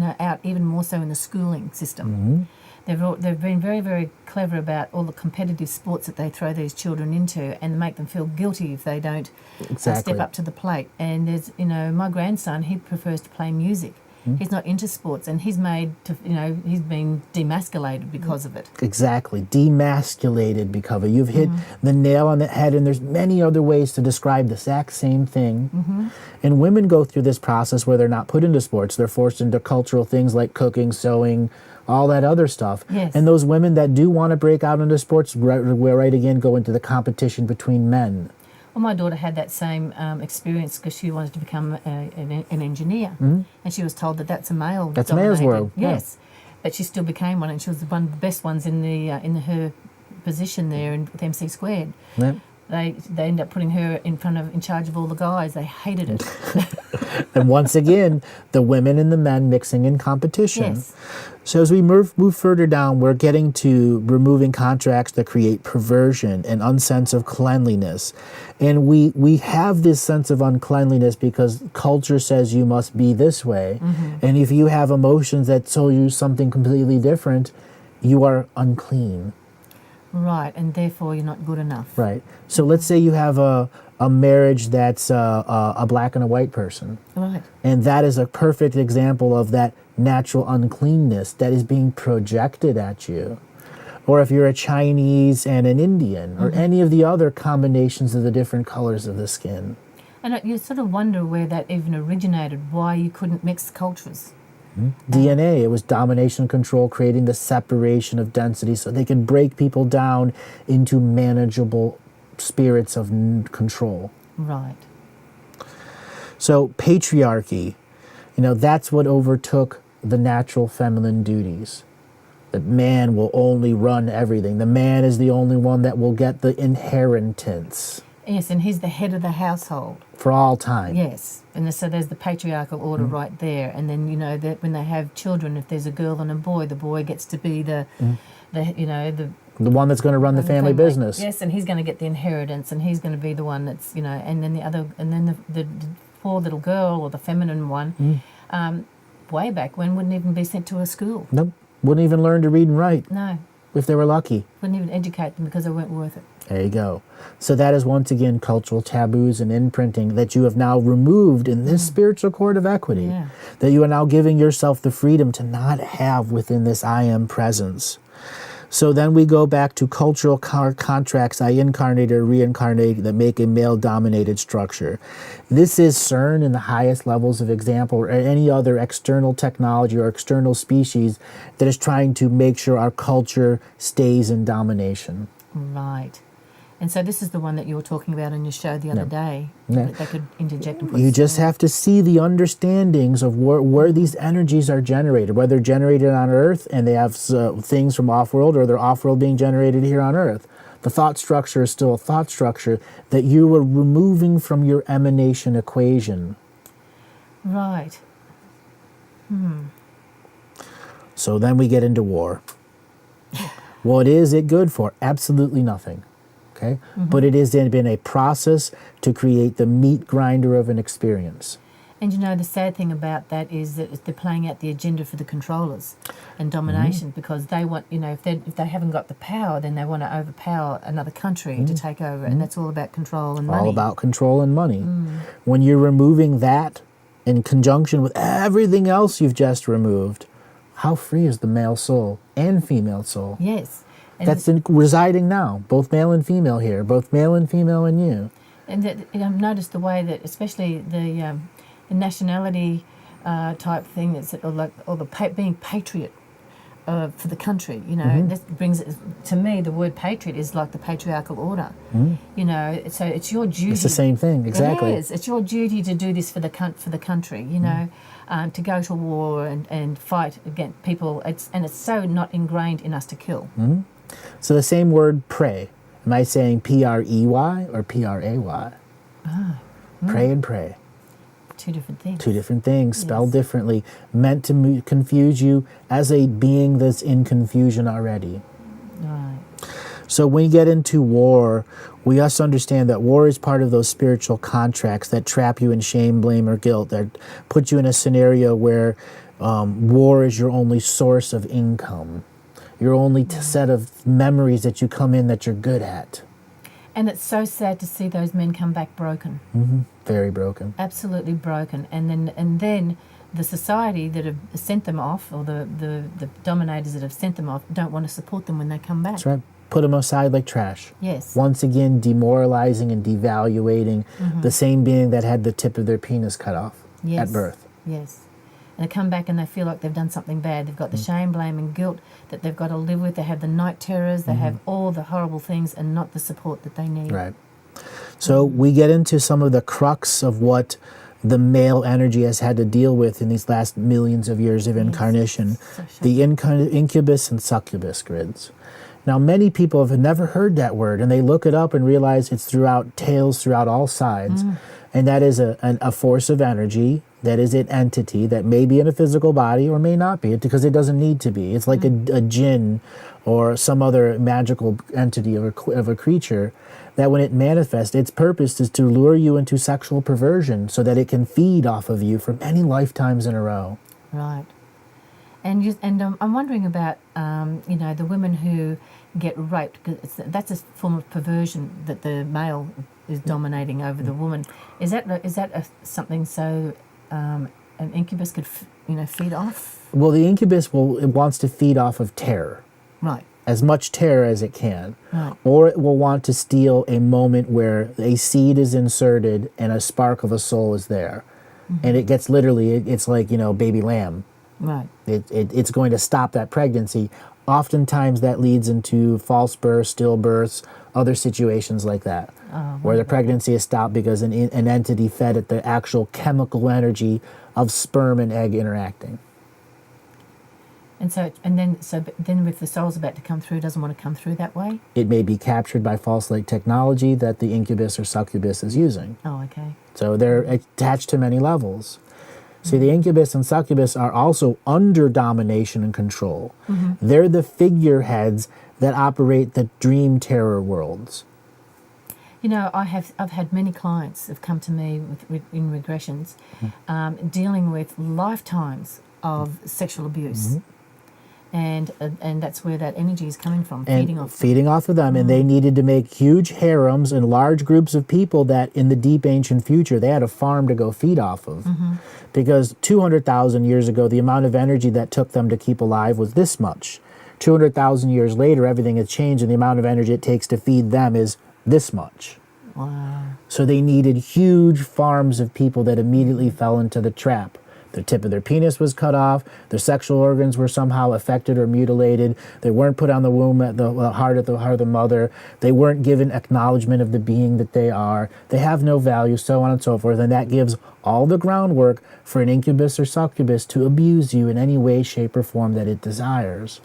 out even more so in the schooling system. They've been very, very clever about all the competitive sports that they throw these children into, and make them feel guilty if they don't Exactly. step up to the plate. And there's, my grandson, he prefers to play music. He's not into sports, and he's he's been demasculated because of it. Exactly. Demasculated because of it. You've hit the nail on the head, and there's many other ways to describe the exact same thing. And women go through this process where they're not put into sports. They're forced into cultural things like cooking, sewing, all that other stuff. Yes. And those women that do want to break out into sports, right again, go into the competition between men. Well, my daughter had that same experience because she wanted to become an engineer, and she was told that that's a male. That's a man's world. Yes, but she still became one, and she was one of the best ones in her position there with MC Squared. Yeah. They ended up putting her in charge of all the guys. They hated it. And once again, the women and the men mixing in competition. Yes. So as we move further down, we're getting to removing contracts that create perversion and unsense of cleanliness. And we have this sense of uncleanliness because culture says you must be this way. And if you have emotions that tell you something completely different, you are unclean. Right, and therefore you're not good enough. Right. So let's say you have a marriage that's a black and a white person. Right. And that is a perfect example of that natural uncleanness that is being projected at you. Or if you're a Chinese and an Indian, or any of the other combinations of the different colors of the skin. And you sort of wonder where that even originated, why you couldn't mix cultures. DNA, it was domination and control, creating the separation of density so they can break people down into manageable spirits of control. Right. So patriarchy, that's what overtook the natural feminine duties. That man will only run everything. The man is the only one that will get the inheritance Yes, and he's the head of the household. for all time. Yes, and so there's the patriarchal order right there. And then that when they have children, if there's a girl and a boy, the boy gets to be the The one that's going to run the family business. Yes, and he's going to get the inheritance, and he's going to be the one that's and then the poor little girl or the feminine one, way back when wouldn't even be sent to a school. Nope. Wouldn't even learn to read and write No, if they were lucky. wouldn't even educate them because they weren't worth it. There you go. So that is once again cultural taboos and imprinting that you have now removed in this spiritual court of equity. Yeah. That you are now giving yourself the freedom to not have within this I am presence. So then we go back to cultural contracts, I incarnate or reincarnate, that make a male-dominated structure. This is CERN in the highest levels of example, or any other external technology or external species that is trying to make sure our culture stays in domination. Right. And so this is the one that you were talking about on your show the other day, Yeah. that they could interject and put You just have to see the understandings of where these energies are generated, whether generated on Earth and they have things from off-world, or they're off-world being generated here on Earth. The thought structure is still a thought structure that you are removing from your emanation equation. Right. So then we get into war. What is it good for? Absolutely nothing. Okay? But it has been a process to create the meat grinder of an experience. And the sad thing about that is that they're playing out the agenda for the controllers and domination, because they want, if they haven't got the power, then they want to overpower another country to take over, and that's all about control and money. All about control and money. When you're removing that in conjunction with everything else you've just removed, how free is the male soul and female soul? Yes. And That's residing now, both male and female here, both male and female in you. And I've noticed the way that, especially the nationality type thing, being patriot for the country. This brings it to me. The word patriot is like the patriarchal order. So it's your duty. It's the same thing, exactly. It is. It's your duty to do this for the country. To go to war and fight against people. It's so not ingrained in us to kill. So the same word pray. Am I saying P-R-E-Y or P-R-A-Y? Pray and pray. Two different things. Two different things, spelled Yes. differently, meant to confuse you as a being that's in confusion already. Right. So when we get into war, we must understand that war is part of those spiritual contracts that trap you in shame, blame, or guilt, that put you in a scenario where War is your only source of income, your only set of memories that you come in that you're good at. And it's so sad to see those men come back broken. Very broken. Absolutely broken. And then the society that have sent them off, or the dominators that have sent them off, don't want to support them when they come back. That's right. Put them aside like trash. Yes. Once again, demoralizing and devaluating the same being that had the tip of their penis cut off Yes. at birth. Yes. And they come back and they feel like they've done something bad. They've got the shame, blame and guilt that they've got to live with. They have the night terrors. They have all the horrible things and not the support that they need. Right. So we get into some of the crux of what the male energy has had to deal with in these last millions of years of incarnation. So The incubus and succubus grids. Now, many people have never heard that word, and they look it up and realize it's throughout tales throughout all sides. And that is a force of energy, that is an entity that may be in a physical body or may not be, because it doesn't need to be. It's like a jinn or some other magical entity of a creature that when it manifests, its purpose is to lure you into sexual perversion so that it can feed off of you for many lifetimes in a row. Right. And I'm wondering about the women who get raped, because that's a form of perversion that the male is dominating over the woman. Is that something so an incubus could feed off? Well, the incubus wants to feed off of terror, Right. as much terror as it can, Right. or it will want to steal a moment where a seed is inserted and a spark of a soul is there, and it gets it's like baby lamb. Right. It's going to stop that pregnancy. Oftentimes that leads into false births, stillbirths, other situations like that, where the pregnancy is stopped because an entity fed it the actual chemical energy of sperm and egg interacting. And then if the soul's about to come through, doesn't want to come through that way? It may be captured by false light technology that the incubus or succubus is using. Oh, okay. So they're attached to many levels. See, the incubus and succubus are also under domination and control. They're the figureheads that operate the dream terror worlds. I've had many clients have come to me in regressions, dealing with lifetimes of sexual abuse, and that's where that energy is coming from, Feeding off of them, and they needed to make huge harems and large groups of people that in the deep ancient future they had a farm to go feed off of, because 200,000 years ago the amount of energy that took them to keep alive was this much. 200,000 years later, everything has changed, and the amount of energy it takes to feed them is this much. Wow. So they needed huge farms of people that immediately fell into the trap. The tip of their penis was cut off, their sexual organs were somehow affected or mutilated, they weren't put on the womb at the heart of the mother, they weren't given acknowledgement of the being that they are, they have no value, so on and so forth, and that gives all the groundwork for an incubus or succubus to abuse you in any way, shape, or form that it desires.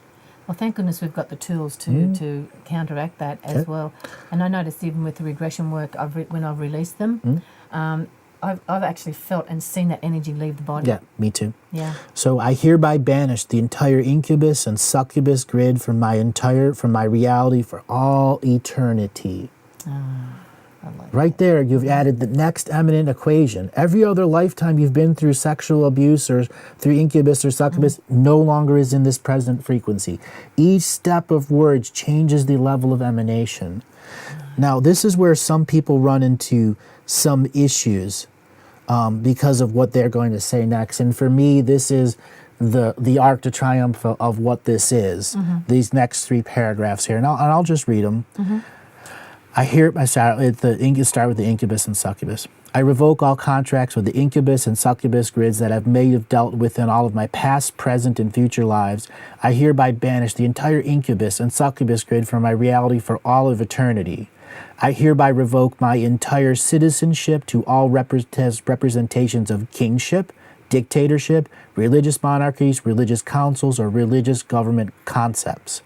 Well, thank goodness we've got the tools to counteract that as well. And I noticed even with the regression work, when I've released them, I've actually felt and seen that energy leave the body. Yeah, me too. Yeah. So I hereby banish the entire incubus and succubus grid from my reality for all eternity. I like Right there, you've added the next eminent equation. Every other lifetime you've been through sexual abuse or through incubus or succubus no longer is in this present frequency. Each step of words changes the level of emanation. Now, this is where some people run into some issues because of what they're going to say next. And for me, this is the arc to triumph of what this is. These next 3 paragraphs here, and I'll just read them. I start with the incubus and succubus. I revoke all contracts with the incubus and succubus grids that may have dealt with in all of my past, present, and future lives. I hereby banish the entire incubus and succubus grid from my reality for all of eternity. I hereby revoke my entire citizenship to all representations of kingship, dictatorship, religious monarchies, religious councils, or religious government concepts.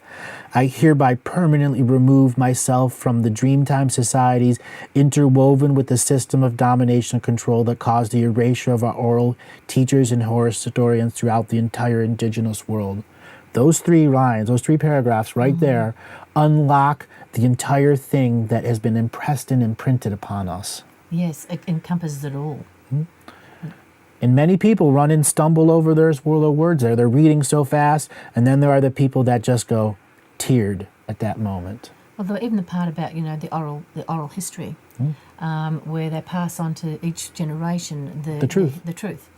I hereby permanently remove myself from the Dreamtime societies interwoven with the system of domination and control that caused the erasure of our oral teachers and historians throughout the entire indigenous world. Those 3 lines, those 3 paragraphs right there unlock the entire thing that has been impressed and imprinted upon us. Yes, it encompasses it all. And many people run and stumble over their words there. They're reading so fast, and then there are the people that just go teared at that moment. Although even the part about the oral history, where they pass on to each generation The truth. the truth,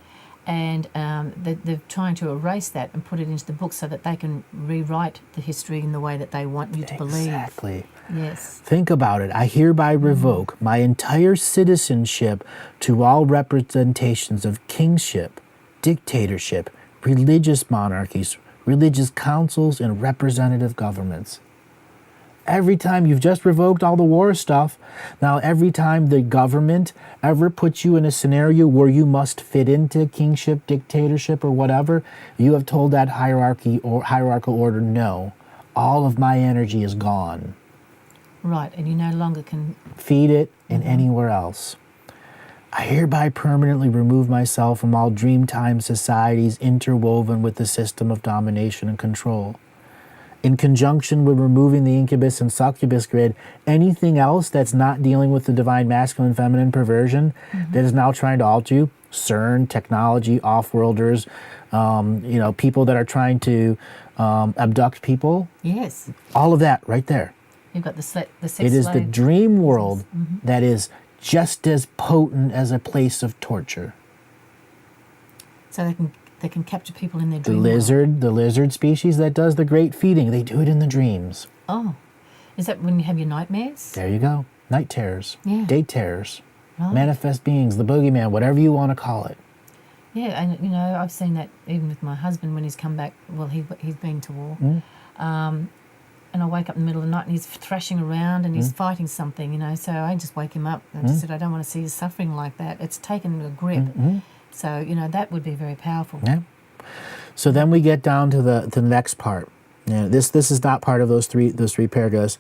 and they're trying to erase that and put it into the book so that they can rewrite the history in the way that they want you to believe. Exactly. Yes. Think about it. I hereby revoke my entire citizenship to all representations of kingship, dictatorship, religious monarchies, religious councils, and representative governments. Every time you've just revoked all the war stuff, now every time the government ever puts you in a scenario where you must fit into kingship, dictatorship, or whatever, you have told that hierarchy or hierarchical order, no, all of my energy is gone. Right, and you no longer can Feed it in anywhere else. I hereby permanently remove myself from all dreamtime societies interwoven with the system of domination and control. In conjunction with removing the incubus and succubus grid, anything else that's not dealing with the divine masculine feminine perversion that is now trying to alter you, CERN, technology, off-worlders, people that are trying to abduct people, yes. all of that right there. You've got the sex It is the slave. dream world that is just as potent as a place of torture. So they can capture people in their The dream world. the lizard species that does the great feeding, they do it in the dreams. Oh, is that when you have your nightmares? There you go. Night terrors, Yeah. day terrors, Right. manifest beings, the boogeyman, whatever you want to call it. Yeah, and I've seen that even with my husband when he's come back. Well, he's been to war, and I wake up in the middle of the night and he's thrashing around and he's fighting something. So I just wake him up and I just said, I don't want to see you suffering like that. It's taken a grip. So that would be very powerful. Yeah. So then we get down to the next part. This is not part of those three paragraphs.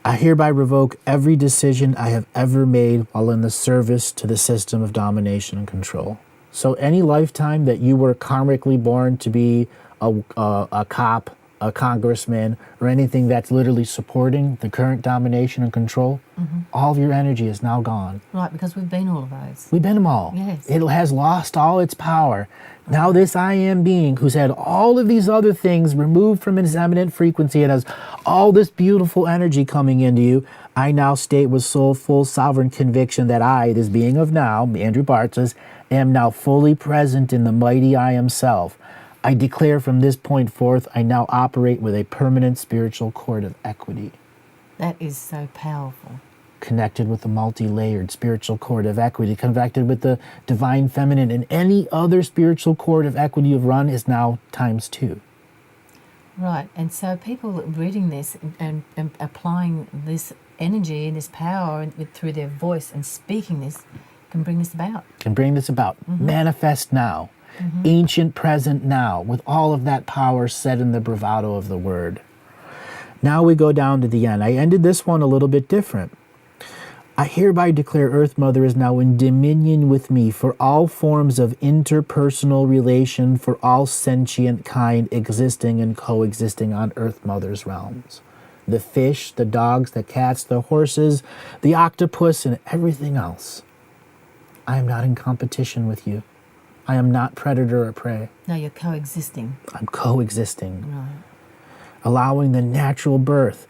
I hereby revoke every decision I have ever made while in the service to the system of domination and control. So any lifetime that you were karmically born to be a cop, a congressman, or anything that's literally supporting the current domination and control, all of your energy is now gone. Right, because we've been all of those. We've been them all. Yes. It has lost all its power. Now this I am being who's had all of these other things removed from its eminent frequency and has all this beautiful energy coming into you, I now state with full sovereign conviction that I, this being of now, Andrew Bartzes, am now fully present in the mighty I am self. I declare from this point forth, I now operate with a permanent spiritual cord of equity. That is so powerful. Connected with the multi-layered spiritual cord of equity, connected with the divine feminine, and any other spiritual cord of equity you've run is now times 2. Right, and so people reading this and applying this energy and this power through their voice and speaking this can bring this about. Can bring this about. Manifest now. Ancient present now, with all of that power set in the bravado of the word. Now we go down to the end. I ended this one a little bit different. I hereby declare Earth Mother is now in dominion with me for all forms of interpersonal relation for all sentient kind existing and coexisting on Earth Mother's realms. The fish, the dogs, the cats, the horses, the octopus, and everything else. I am not in competition with you. I am not predator or prey. No, you're coexisting. I'm coexisting. Right. Allowing the natural birth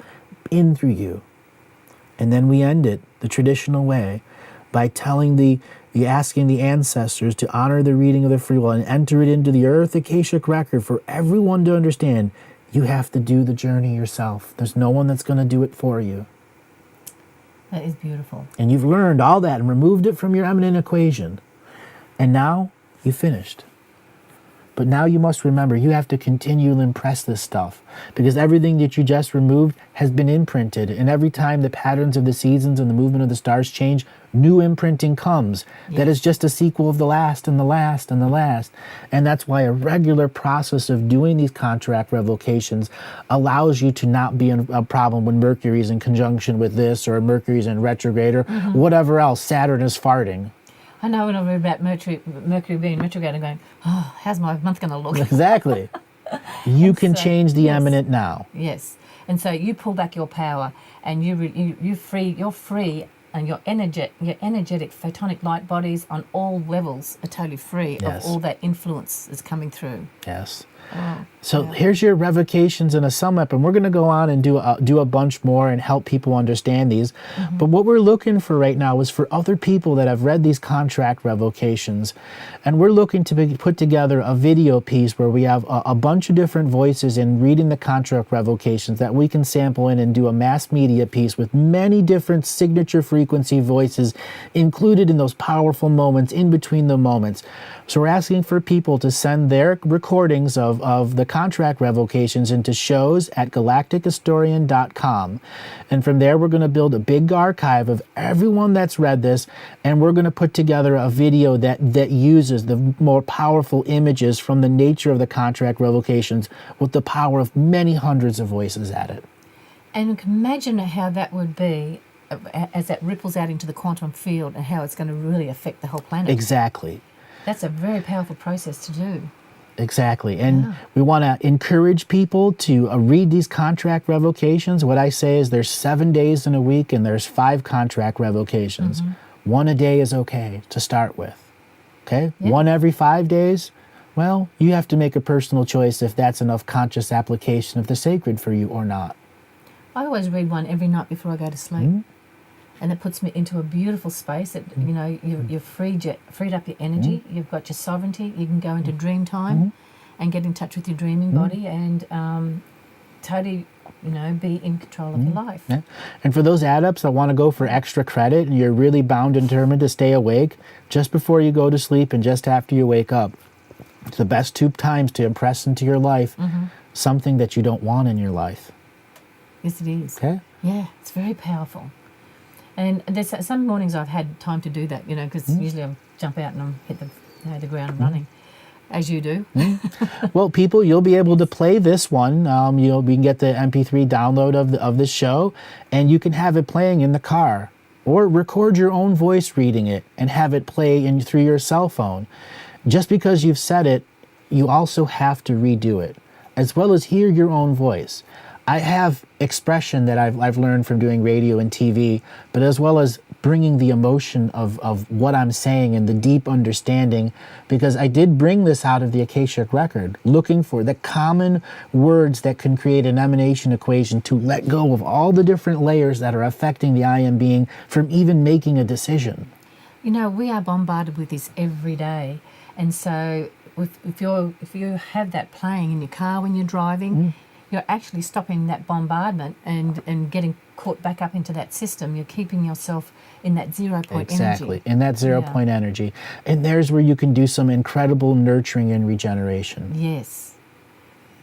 in through you. And then we end it the traditional way by telling asking the ancestors to honor the reading of the free will and enter it into the Earth Akashic record for everyone to understand. You have to do the journey yourself. There's no one that's going to do it for you. That is beautiful. And you've learned all that and removed it from your eminent equation. And now you finished. But now you must remember, you have to continue to impress this stuff because everything that you just removed has been imprinted. And every time the patterns of the seasons and the movement of the stars change, new imprinting comes. Yes. That is just a sequel of the last and the last and the last. And that's why a regular process of doing these contract revocations allows you to not be in a problem when Mercury is in conjunction with this or Mercury's in retrograde or whatever else. Saturn is farting. I know when I read about Mercury being retrograde, I'm going, oh, how's my month going to look? Exactly. You can So, change the yes. eminent now. Yes. And so you pull back your power and you're free and your energetic photonic light bodies on all levels are totally free Yes. of all that influence that's coming through. Yes. Oh, So yeah. here's your revocations in a sum up, and we're going to go on and do a bunch more and help people understand these. But what we're looking for right now is for other people that have read these contract revocations, and we're looking to put together a video piece where we have a bunch of different voices in reading the contract revocations that we can sample in and do a mass media piece with many different signature frequency voices included in those powerful moments in between the moments. So we're asking for people to send their recordings of the contract revocations into shows@galactichistorian.com. And from there, we're going to build a big archive of everyone that's read this, and we're going to put together a video that uses the more powerful images from the nature of the contract revocations with the power of many hundreds of voices at it. And you can imagine how that would be as that ripples out into the quantum field and how it's going to really affect the whole planet. Exactly. That's a very powerful process to do. Exactly. And we want to encourage people to read these contract revocations. What I say is there's 7 days in a week and there's 5 contract revocations. One a day is okay to start with. Okay? Yeah. One every 5 days, well, you have to make a personal choice if that's enough conscious application of the sacred for you or not. I always read one every night before I go to sleep. And it puts me into a beautiful space that, you know, you've freed up your energy, you've got your sovereignty, you can go into dream time and get in touch with your dreaming body and totally, you know, be in control of your life. Yeah. And for those adepts that want to go for extra credit and you're really bound and determined to stay awake, just before you go to sleep and just after you wake up, it's the best 2 times to impress into your life something that you don't want in your life. Yes, it is. Okay? Yeah, it's very powerful. And there's some mornings I've had time to do that, you know, because usually I jump out and I hit the ground running, as you do. Well, people, you'll be able to play this one. We can get the MP3 download of the show, and you can have it playing in the car, or record your own voice reading it and have it play through your cell phone. Just because you've said it, you also have to redo it, as well as hear your own voice. I have expression that I've learned from doing radio and TV, but as well as bringing the emotion of what I'm saying and the deep understanding, because I did bring this out of the Akashic Record, looking for the common words that can create an emanation equation to let go of all the different layers that are affecting the I Am being from even making a decision. You know, we are bombarded with this every day. And so if you have that playing in your car when you're driving, you're actually stopping that bombardment and getting caught back up into that system. You're keeping yourself in that 0 point energy. Exactly, in that 0 point energy. And there's where you can do some incredible nurturing and regeneration. Yes.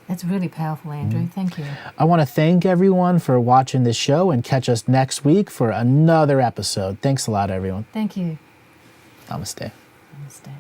That's really powerful, Andrew. Thank you. I want to thank everyone for watching this show and catch us next week for another episode. Thanks a lot, everyone. Thank you. Namaste. Namaste.